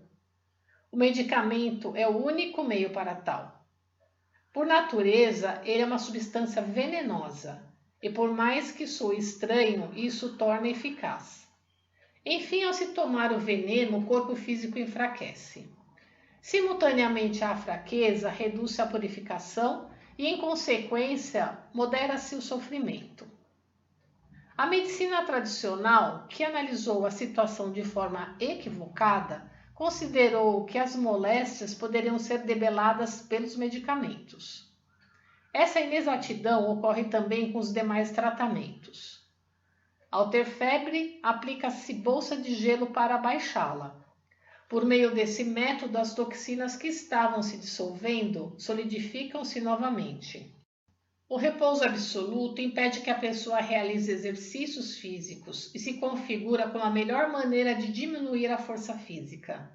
O medicamento é o único meio para tal. Por natureza, ele é uma substância venenosa, e por mais que soe estranho, isso torna eficaz. Enfim, ao se tomar o veneno, o corpo físico enfraquece. Simultaneamente à fraqueza, reduz-se a purificação e, em consequência, modera-se o sofrimento. A medicina tradicional, que analisou a situação de forma equivocada, considerou que as moléstias poderiam ser debeladas pelos medicamentos. Essa inexatidão ocorre também com os demais tratamentos. Ao ter febre, aplica-se bolsa de gelo para abaixá-la. Por meio desse método, as toxinas que estavam se dissolvendo solidificam-se novamente. O repouso absoluto impede que a pessoa realize exercícios físicos e se configura como a melhor maneira de diminuir a força física.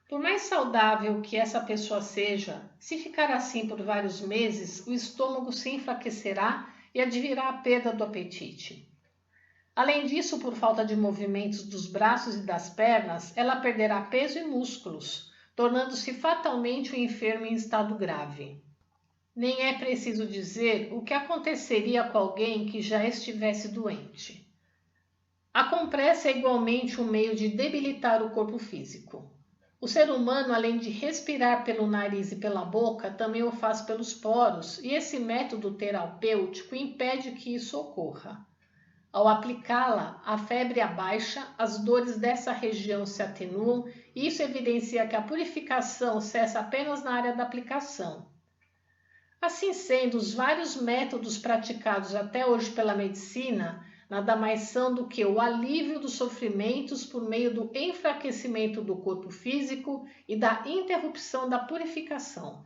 Por mais saudável que essa pessoa seja, se ficar assim por vários meses, o estômago se enfraquecerá e advirá a perda do apetite. Além disso, por falta de movimentos dos braços e das pernas, ela perderá peso e músculos, tornando-se fatalmente um enfermo em estado grave. Nem é preciso dizer o que aconteceria com alguém que já estivesse doente. A compressa é igualmente um meio de debilitar o corpo físico. O ser humano, além de respirar pelo nariz e pela boca, também o faz pelos poros, e esse método terapêutico impede que isso ocorra. Ao aplicá-la, a febre abaixa, as dores dessa região se atenuam, e isso evidencia que a purificação cessa apenas na área da aplicação. Assim sendo, os vários métodos praticados até hoje pela medicina nada mais são do que o alívio dos sofrimentos por meio do enfraquecimento do corpo físico e da interrupção da purificação.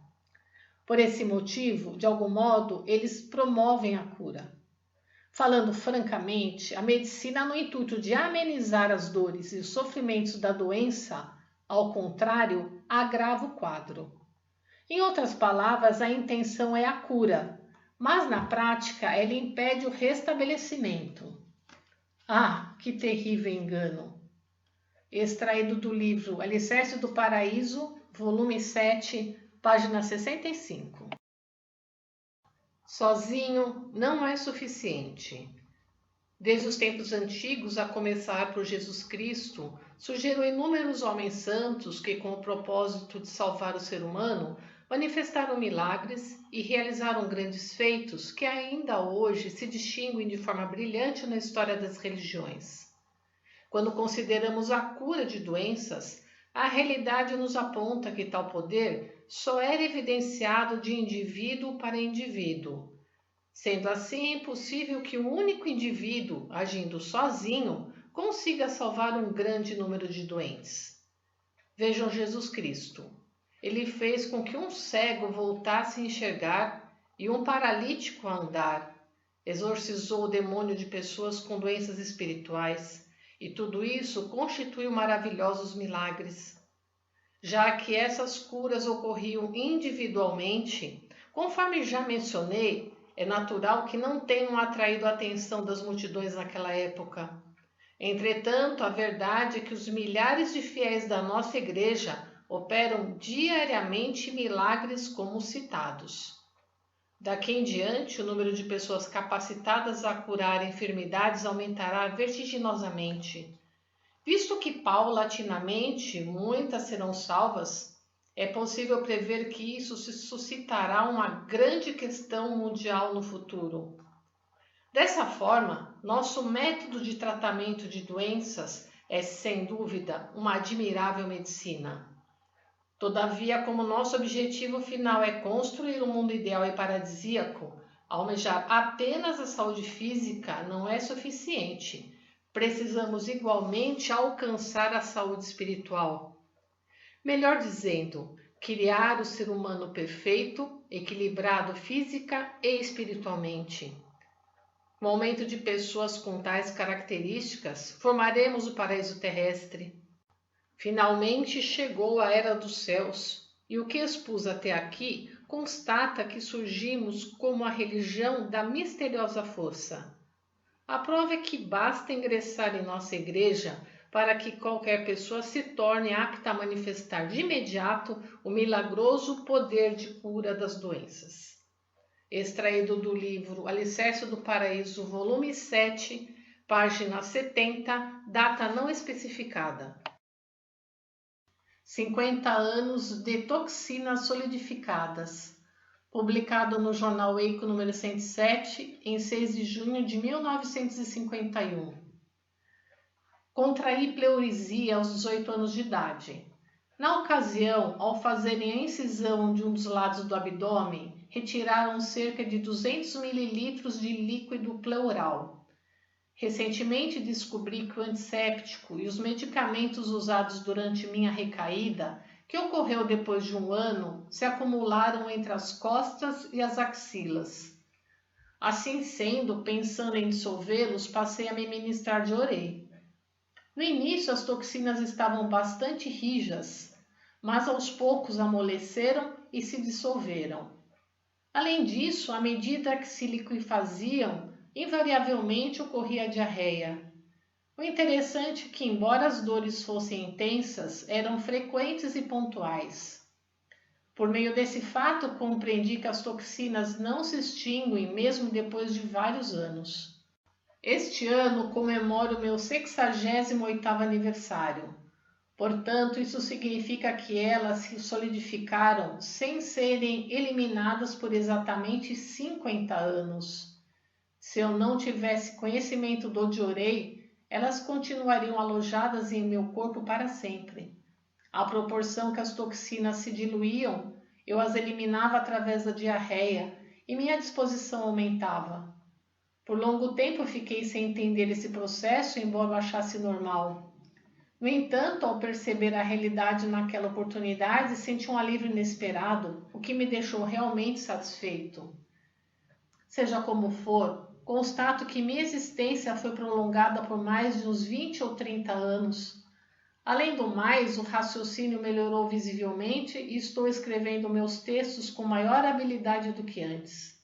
Por esse motivo, de algum modo, eles promovem a cura. Falando francamente, a medicina, no intuito de amenizar as dores e os sofrimentos da doença, ao contrário, agrava o quadro. Em outras palavras, a intenção é a cura, mas na prática ela impede o restabelecimento. Ah, que terrível engano! Extraído do livro Alicerce do Paraíso, volume 7, página 65. Sozinho não é suficiente. Desde os tempos antigos, a começar por Jesus Cristo, surgiram inúmeros homens santos que, com o propósito de salvar o ser humano, manifestaram milagres e realizaram grandes feitos que ainda hoje se distinguem de forma brilhante na história das religiões. Quando consideramos a cura de doenças, a realidade nos aponta que tal poder só era evidenciado de indivíduo para indivíduo. Sendo assim, é impossível que um único indivíduo, agindo sozinho, consiga salvar um grande número de doentes. Vejam Jesus Cristo. Ele fez com que um cego voltasse a enxergar e um paralítico a andar. Exorcizou o demônio de pessoas com doenças espirituais. E tudo isso constituiu maravilhosos milagres. Já que essas curas ocorriam individualmente, conforme já mencionei, é natural que não tenham atraído a atenção das multidões naquela época. Entretanto, a verdade é que os milhares de fiéis da nossa igreja operam diariamente milagres como os citados. Daqui em diante, o número de pessoas capacitadas a curar enfermidades aumentará vertiginosamente. Visto que paulatinamente muitas serão salvas, é possível prever que isso se suscitará uma grande questão mundial no futuro. Dessa forma, nosso método de tratamento de doenças é, sem dúvida, uma admirável medicina. Todavia, como nosso objetivo final é construir um mundo ideal e paradisíaco, almejar apenas a saúde física não é suficiente. Precisamos igualmente alcançar a saúde espiritual. Melhor dizendo, criar o ser humano perfeito, equilibrado física e espiritualmente. Com o aumento de pessoas com tais características, formaremos o paraíso terrestre. Finalmente chegou a Era dos Céus, e o que expus até aqui constata que surgimos como a religião da misteriosa força. A prova é que basta ingressar em nossa igreja para que qualquer pessoa se torne apta a manifestar de imediato o milagroso poder de cura das doenças. Extraído do livro Alicerce do Paraíso, volume 7, página 70, data não especificada. 50 anos de toxinas solidificadas. Publicado no jornal Eiko número 107, em 6 de junho de 1951. Contraí pleurisia aos 18 anos de idade. Na ocasião, ao fazerem a incisão de um dos lados do abdômen, retiraram cerca de 200 ml de líquido pleural. Recentemente descobri que o antisséptico e os medicamentos usados durante minha recaída, que ocorreu depois de um ano, se acumularam entre as costas e as axilas. Assim sendo, pensando em dissolvê-los, passei a me ministrar de orei. No início, as toxinas estavam bastante rijas, mas aos poucos amoleceram e se dissolveram. Além disso, à medida que se liquefaziam, invariavelmente ocorria a diarreia. O interessante é que, embora as dores fossem intensas, eram frequentes e pontuais. Por meio desse fato, compreendi que as toxinas não se extinguem mesmo depois de vários anos. Este ano comemoro meu 68º aniversário. Portanto, isso significa que elas se solidificaram sem serem eliminadas por exatamente 50 anos. Se eu não tivesse conhecimento do Diorei, elas continuariam alojadas em meu corpo para sempre. À proporção que as toxinas se diluíam, eu as eliminava através da diarreia e minha disposição aumentava. Por longo tempo fiquei sem entender esse processo, embora eu achasse normal. No entanto, ao perceber a realidade naquela oportunidade, senti um alívio inesperado, o que me deixou realmente satisfeito. Seja como for, constato que minha existência foi prolongada por mais de uns 20 ou 30 anos. Além do mais, o raciocínio melhorou visivelmente e estou escrevendo meus textos com maior habilidade do que antes.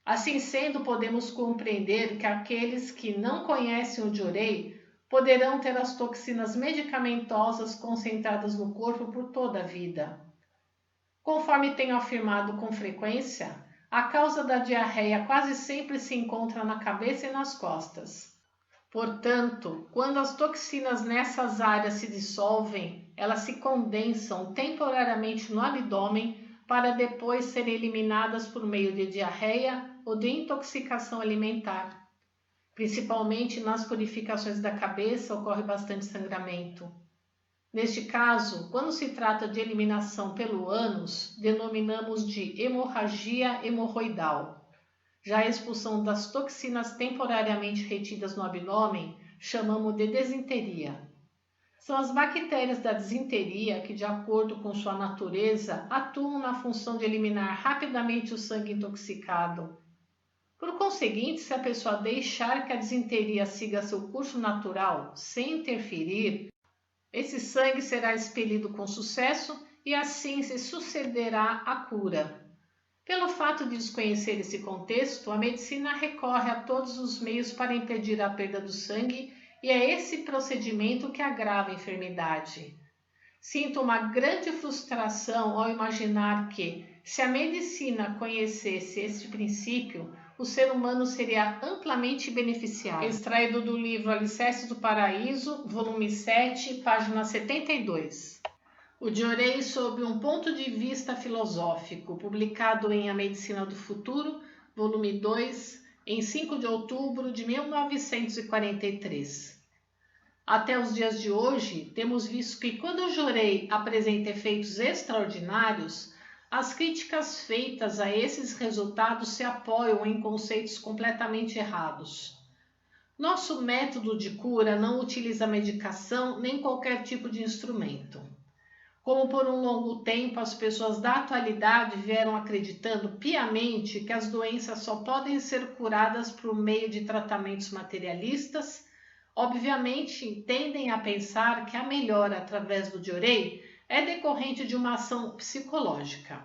Assim sendo, podemos compreender que aqueles que não conhecem o Jorei poderão ter as toxinas medicamentosas concentradas no corpo por toda a vida. Conforme tenho afirmado com frequência, a causa da diarreia quase sempre se encontra na cabeça e nas costas. Portanto, quando as toxinas nessas áreas se dissolvem, elas se condensam temporariamente no abdômen para depois serem eliminadas por meio de diarreia ou de intoxicação alimentar. Principalmente nas purificações da cabeça ocorre bastante sangramento. Neste caso, quando se trata de eliminação pelo ânus, denominamos de hemorragia hemorroidal. Já a expulsão das toxinas temporariamente retidas no abdômen, chamamos de desinteria. São as bactérias da desinteria que, de acordo com sua natureza, atuam na função de eliminar rapidamente o sangue intoxicado. Por conseguinte, se a pessoa deixar que a desinteria siga seu curso natural, sem interferir, esse sangue será expelido com sucesso e assim se sucederá a cura. Pelo fato de desconhecer esse contexto, a medicina recorre a todos os meios para impedir a perda do sangue e é esse procedimento que agrava a enfermidade. Sinto uma grande frustração ao imaginar que, se a medicina conhecesse este princípio, o ser humano seria amplamente beneficiado. Extraído do livro Alicerces do Paraíso, volume 7, página 72. O Jorei sob um ponto de vista filosófico, publicado em A Medicina do Futuro, volume 2, em 5 de outubro de 1943. Até os dias de hoje, temos visto que quando o Jorei apresenta efeitos extraordinários, as críticas feitas a esses resultados se apoiam em conceitos completamente errados. Nosso método de cura não utiliza medicação nem qualquer tipo de instrumento. Como por um longo tempo as pessoas da atualidade vieram acreditando piamente que as doenças só podem ser curadas por meio de tratamentos materialistas, obviamente tendem a pensar que a melhora através do Jorei é decorrente de uma ação psicológica.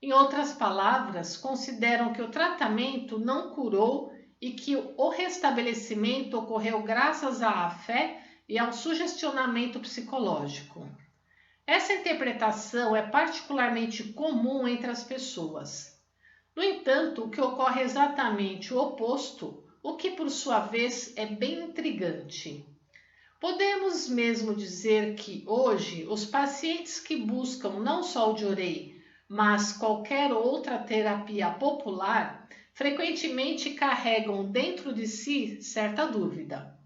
Em outras palavras, consideram que o tratamento não curou e que o restabelecimento ocorreu graças à fé e ao sugestionamento psicológico. Essa interpretação é particularmente comum entre as pessoas. No entanto, o que ocorre é exatamente o oposto, o que por sua vez é bem intrigante. Podemos mesmo dizer que hoje os pacientes que buscam não só o Jorei, mas qualquer outra terapia popular, frequentemente carregam dentro de si certa dúvida.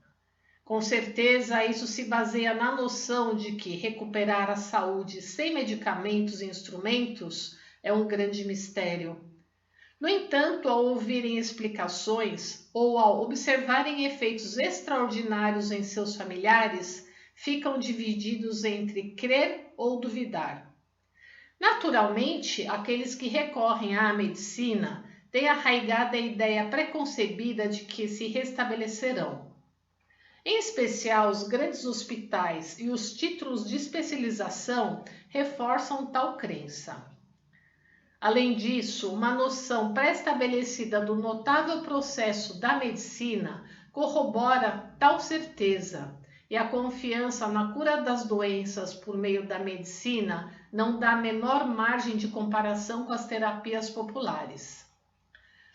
Com certeza, isso se baseia na noção de que recuperar a saúde sem medicamentos e instrumentos é um grande mistério. No entanto, ao ouvirem explicações ou ao observarem efeitos extraordinários em seus familiares, ficam divididos entre crer ou duvidar. Naturalmente, aqueles que recorrem à medicina têm arraigada a ideia preconcebida de que se restabelecerão. Em especial, os grandes hospitais e os títulos de especialização reforçam tal crença. Além disso, uma noção pré-estabelecida do notável processo da medicina corrobora tal certeza, e a confiança na cura das doenças por meio da medicina não dá a menor margem de comparação com as terapias populares.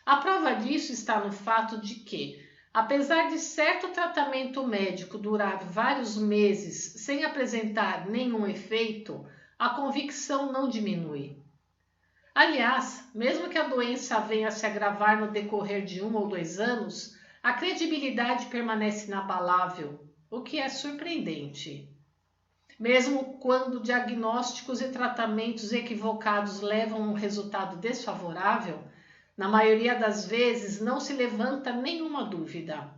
A prova disso está no fato de que, apesar de certo tratamento médico durar vários meses sem apresentar nenhum efeito, a convicção não diminui. Aliás, mesmo que a doença venha a se agravar no decorrer de 1 ou 2 anos, a credibilidade permanece inabalável, o que é surpreendente. Mesmo quando diagnósticos e tratamentos equivocados levam a um resultado desfavorável, na maioria das vezes não se levanta nenhuma dúvida.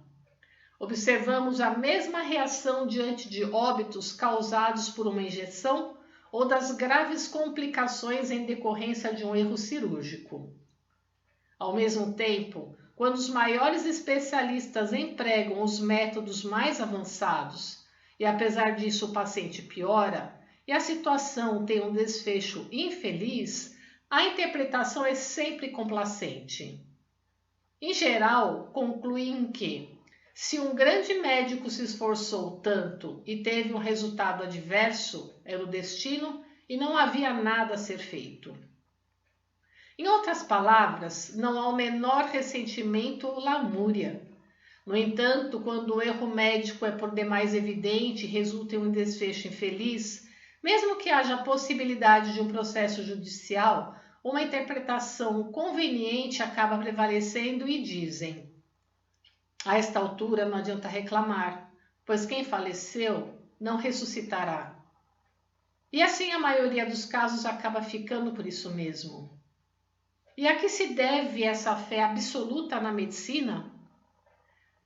Observamos a mesma reação diante de óbitos causados por uma injeção ou das graves complicações em decorrência de um erro cirúrgico. Ao mesmo tempo, quando os maiores especialistas empregam os métodos mais avançados e, apesar disso, o paciente piora e a situação tem um desfecho infeliz, a interpretação é sempre complacente. Em geral, concluem que, se um grande médico se esforçou tanto e teve um resultado adverso, era o destino e não havia nada a ser feito. Em outras palavras, não há o menor ressentimento ou lamúria. No entanto, quando o erro médico é por demais evidente e resulta em um desfecho infeliz, mesmo que haja a possibilidade de um processo judicial, uma interpretação conveniente acaba prevalecendo e dizem: a esta altura não adianta reclamar, pois quem faleceu não ressuscitará. E assim a maioria dos casos acaba ficando por isso mesmo. E a que se deve essa fé absoluta na medicina?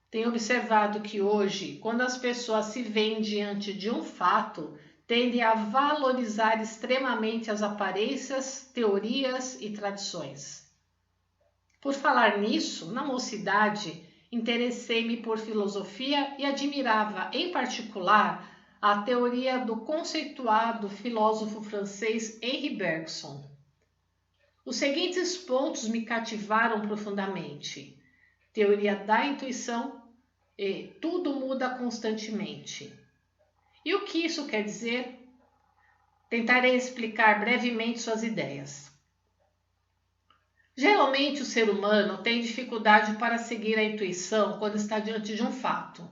Tenho observado que hoje, quando as pessoas se veem diante de um fato, tendem a valorizar extremamente as aparências, teorias e tradições. Por falar nisso, na mocidade, interessei-me por filosofia e admirava, em particular, a teoria do conceituado filósofo francês Henri Bergson. Os seguintes pontos me cativaram profundamente: teoria da intuição e tudo muda constantemente. E o que isso quer dizer? Tentarei explicar brevemente suas ideias. Geralmente o ser humano tem dificuldade para seguir a intuição quando está diante de um fato.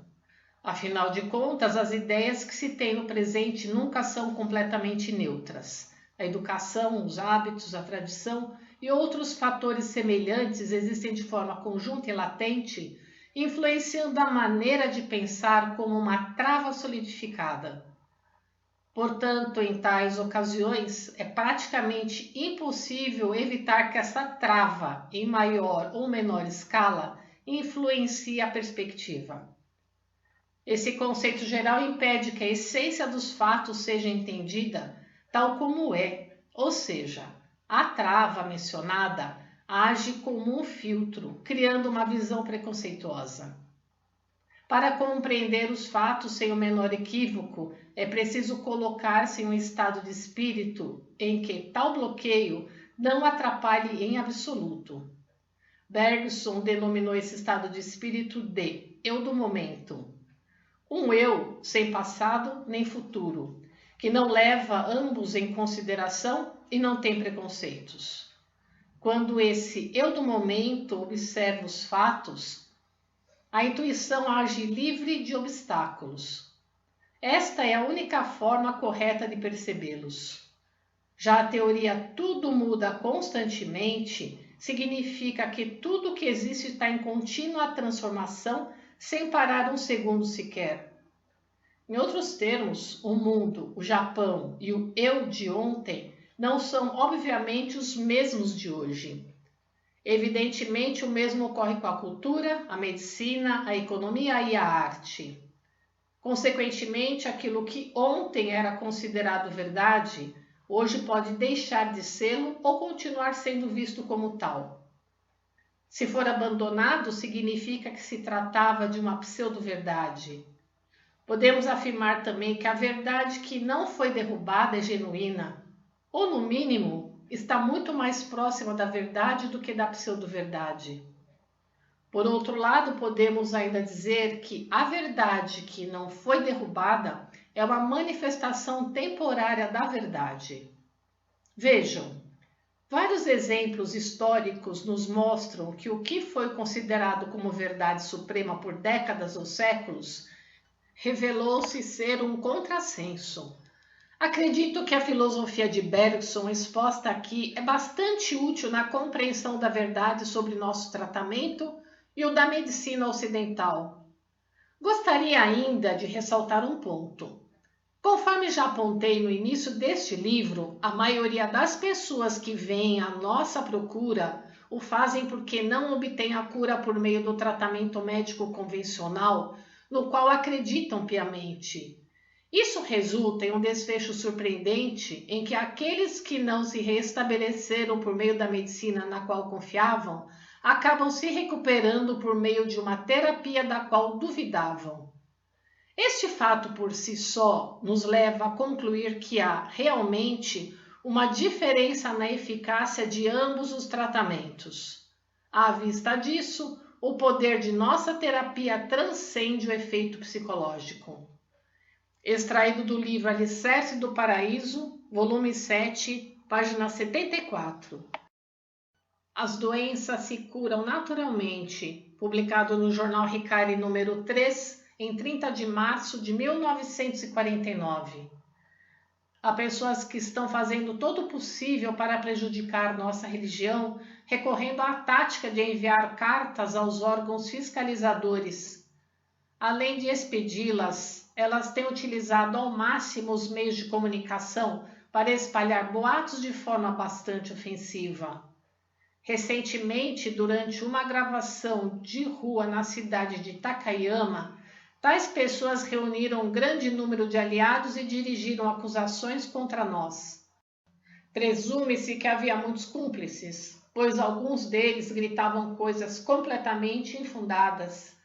Afinal de contas, as ideias que se tem no presente nunca são completamente neutras. A educação, os hábitos, a tradição e outros fatores semelhantes existem de forma conjunta e latente, influenciando a maneira de pensar como uma trava solidificada. Portanto, em tais ocasiões, é praticamente impossível evitar que essa trava, em maior ou menor escala, influencie a perspectiva. Esse conceito geral impede que a essência dos fatos seja entendida tal como é, ou seja, a trava mencionada age como um filtro, criando uma visão preconceituosa. Para compreender os fatos sem o menor equívoco, é preciso colocar-se em um estado de espírito em que tal bloqueio não atrapalhe em absoluto. Bergson denominou esse estado de espírito de eu do momento. Um eu sem passado nem futuro, que não leva ambos em consideração e não tem preconceitos. Quando esse eu do momento observa os fatos, a intuição age livre de obstáculos. Esta é a única forma correta de percebê-los. Já a teoria tudo muda constantemente significa que tudo que existe está em contínua transformação sem parar um segundo sequer. Em outros termos, o mundo, o Japão e o eu de ontem não são obviamente os mesmos de hoje. Evidentemente, o mesmo ocorre com a cultura, a medicina, a economia e a arte. Consequentemente, aquilo que ontem era considerado verdade, hoje pode deixar de sê-lo ou continuar sendo visto como tal. Se for abandonado, significa que se tratava de uma pseudo-verdade. Podemos afirmar também que a verdade que não foi derrubada é genuína, ou no mínimo, está muito mais próxima da verdade do que da pseudo-verdade. Por outro lado, podemos ainda dizer que a verdade que não foi derrubada é uma manifestação temporária da verdade. Vejam, vários exemplos históricos nos mostram que o que foi considerado como verdade suprema por décadas ou séculos revelou-se ser um contrassenso. Acredito que a filosofia de Bergson exposta aqui é bastante útil na compreensão da verdade sobre nosso tratamento e o da medicina ocidental. Gostaria ainda de ressaltar um ponto. Conforme já apontei no início deste livro, a maioria das pessoas que vêm à nossa procura o fazem porque não obtêm a cura por meio do tratamento médico convencional, no qual acreditam piamente. Isso resulta em um desfecho surpreendente em que aqueles que não se restabeleceram por meio da medicina na qual confiavam, acabam se recuperando por meio de uma terapia da qual duvidavam. Este fato por si só nos leva a concluir que há realmente uma diferença na eficácia de ambos os tratamentos. À vista disso, o poder de nossa terapia transcende o efeito psicológico. Extraído do livro Alicerce do Paraíso, volume 7, página 74. As doenças se curam naturalmente, publicado no Jornal Ricari número 3, em 30 de março de 1949. Há pessoas que estão fazendo todo o possível para prejudicar nossa religião, recorrendo à tática de enviar cartas aos órgãos fiscalizadores. Além de expedi-las, elas têm utilizado ao máximo os meios de comunicação para espalhar boatos de forma bastante ofensiva. Recentemente, durante uma gravação de rua na cidade de Takayama, tais pessoas reuniram um grande número de aliados e dirigiram acusações contra nós. Presume-se que havia muitos cúmplices, pois alguns deles gritavam coisas completamente infundadas.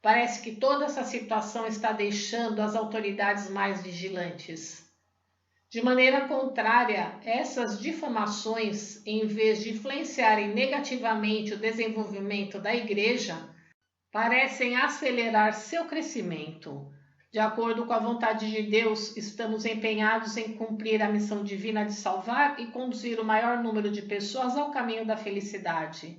Parece que toda essa situação está deixando as autoridades mais vigilantes. De maneira contrária, essas difamações, em vez de influenciarem negativamente o desenvolvimento da Igreja, parecem acelerar seu crescimento. De acordo com a vontade de Deus, estamos empenhados em cumprir a missão divina de salvar e conduzir o maior número de pessoas ao caminho da felicidade.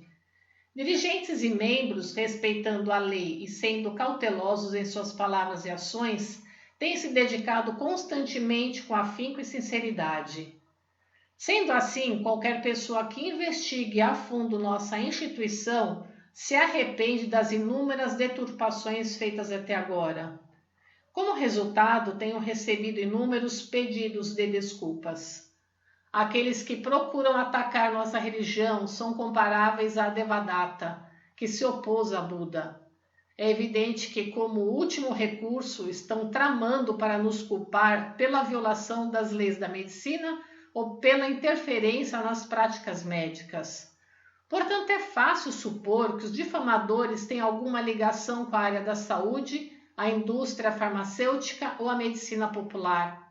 Dirigentes e membros, respeitando a lei e sendo cautelosos em suas palavras e ações, têm se dedicado constantemente com afinco e sinceridade. Sendo assim, qualquer pessoa que investigue a fundo nossa instituição se arrepende das inúmeras deturpações feitas até agora. Como resultado, tenho recebido inúmeros pedidos de desculpas. Aqueles que procuram atacar nossa religião são comparáveis a Devadatta, que se opôs a Buda. É evidente que, como último recurso, estão tramando para nos culpar pela violação das leis da medicina ou pela interferência nas práticas médicas. Portanto, é fácil supor que os difamadores têm alguma ligação com a área da saúde, a indústria farmacêutica ou a medicina popular.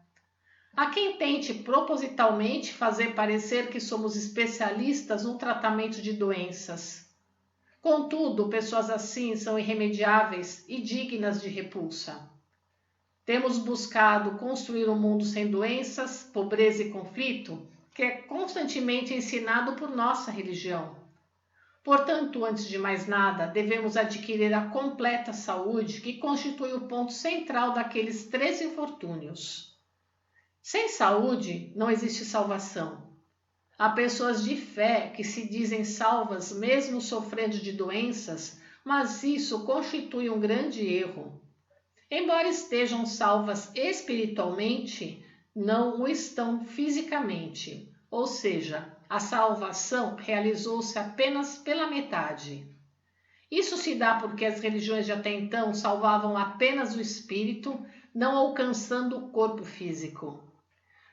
Há quem tente propositalmente fazer parecer que somos especialistas no tratamento de doenças. Contudo, pessoas assim são irremediáveis e dignas de repulsa. Temos buscado construir um mundo sem doenças, pobreza e conflito, que é constantemente ensinado por nossa religião. Portanto, antes de mais nada, devemos adquirir a completa saúde, que constitui o ponto central daqueles 3 infortúnios. Sem saúde, não existe salvação. Há pessoas de fé que se dizem salvas mesmo sofrendo de doenças, mas isso constitui um grande erro. Embora estejam salvas espiritualmente, não o estão fisicamente, ou seja, a salvação realizou-se apenas pela metade. Isso se dá porque as religiões de até então salvavam apenas o espírito, não alcançando o corpo físico.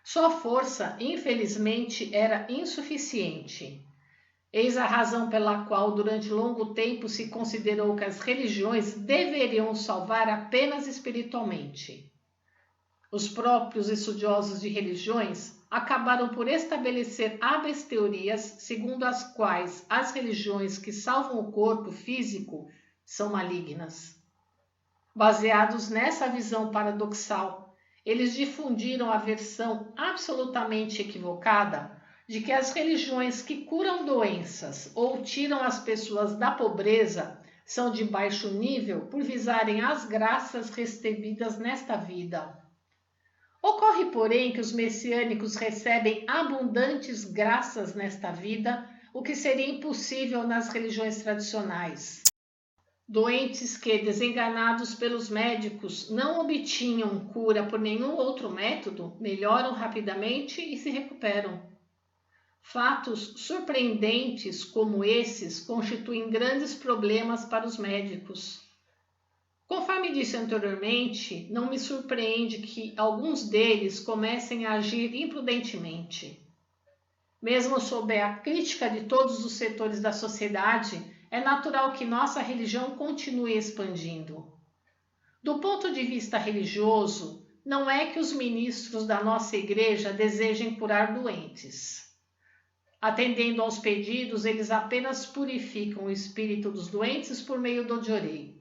Sua força, infelizmente, era insuficiente. Eis a razão pela qual, durante longo tempo, se considerou que as religiões deveriam salvar apenas espiritualmente. Os próprios estudiosos de religiões acabaram por estabelecer hábeis teorias segundo as quais as religiões que salvam o corpo físico são malignas. Baseados nessa visão paradoxal, eles difundiram a versão absolutamente equivocada de que as religiões que curam doenças ou tiram as pessoas da pobreza são de baixo nível por visarem as graças recebidas nesta vida. Ocorre, porém, que os messiânicos recebem abundantes graças nesta vida, o que seria impossível nas religiões tradicionais. Doentes que, desenganados pelos médicos, não obtinham cura por nenhum outro método, melhoram rapidamente e se recuperam. Fatos surpreendentes como esses constituem grandes problemas para os médicos. Conforme disse anteriormente, não me surpreende que alguns deles comecem a agir imprudentemente. Mesmo sob a crítica de todos os setores da sociedade, é natural que nossa religião continue expandindo. Do ponto de vista religioso, não é que os ministros da nossa igreja desejem curar doentes. Atendendo aos pedidos, eles apenas purificam o espírito dos doentes por meio do Jorei.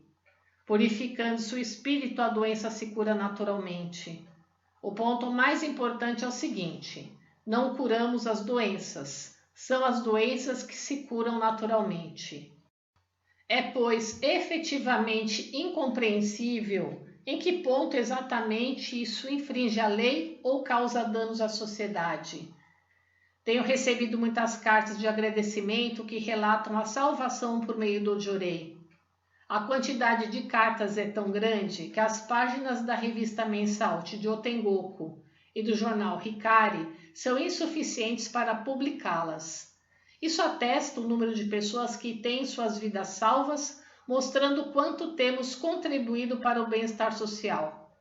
Purificando-se o espírito, a doença se cura naturalmente. O ponto mais importante é o seguinte: não curamos as doenças, são as doenças que se curam naturalmente. É, pois, efetivamente incompreensível em que ponto exatamente isso infringe a lei ou causa danos à sociedade. Tenho recebido muitas cartas de agradecimento que relatam a salvação por meio do Jorei. A quantidade de cartas é tão grande que as páginas da revista mensal Chijo Tengoku e do jornal Hikari são insuficientes para publicá-las. Isso atesta o número de pessoas que têm suas vidas salvas, mostrando quanto temos contribuído para o bem-estar social.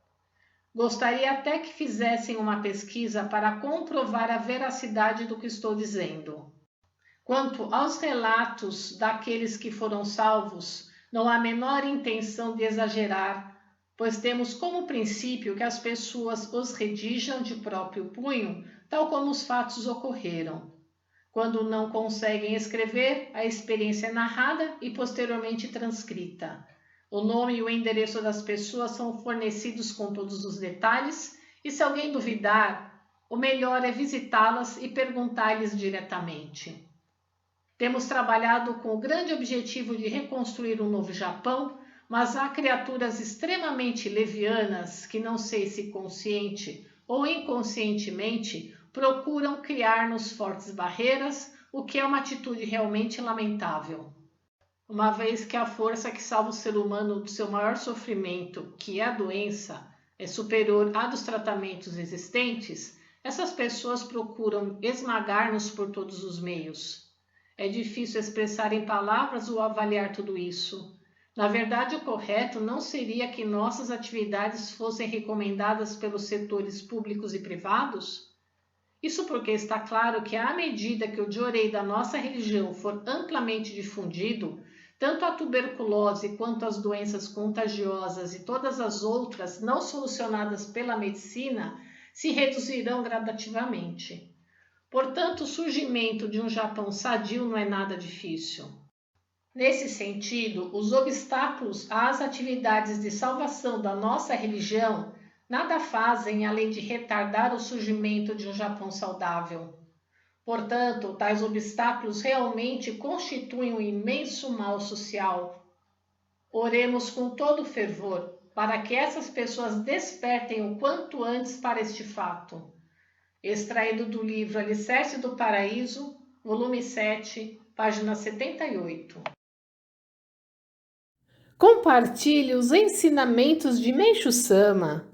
Gostaria até que fizessem uma pesquisa para comprovar a veracidade do que estou dizendo. Quanto aos relatos daqueles que foram salvos, não há a menor intenção de exagerar, pois temos como princípio que as pessoas os redijam de próprio punho, tal como os fatos ocorreram. Quando não conseguem escrever, a experiência é narrada e posteriormente transcrita. O nome e o endereço das pessoas são fornecidos com todos os detalhes e, se alguém duvidar, o melhor é visitá-las e perguntar-lhes diretamente. Temos trabalhado com o grande objetivo de reconstruir um novo Japão, mas há criaturas extremamente levianas que, não sei se consciente ou inconscientemente, procuram criar-nos fortes barreiras, o que é uma atitude realmente lamentável. Uma vez que a força que salva o ser humano do seu maior sofrimento, que é a doença, é superior à dos tratamentos existentes, essas pessoas procuram esmagar-nos por todos os meios. É difícil expressar em palavras ou avaliar tudo isso. Na verdade, o correto não seria que nossas atividades fossem recomendadas pelos setores públicos e privados? Isso porque está claro que, à medida que o Jorei da nossa religião for amplamente difundido, tanto a tuberculose quanto as doenças contagiosas e todas as outras não solucionadas pela medicina se reduzirão gradativamente. Portanto, o surgimento de um Japão sadio não é nada difícil. Nesse sentido, os obstáculos às atividades de salvação da nossa religião nada fazem além de retardar o surgimento de um Japão saudável. Portanto, tais obstáculos realmente constituem um imenso mal social. Oremos com todo fervor para que essas pessoas despertem o quanto antes para este fato. Extraído do livro Alicerce do Paraíso, volume 7, página 78. Compartilhe os ensinamentos de Meishu Sama.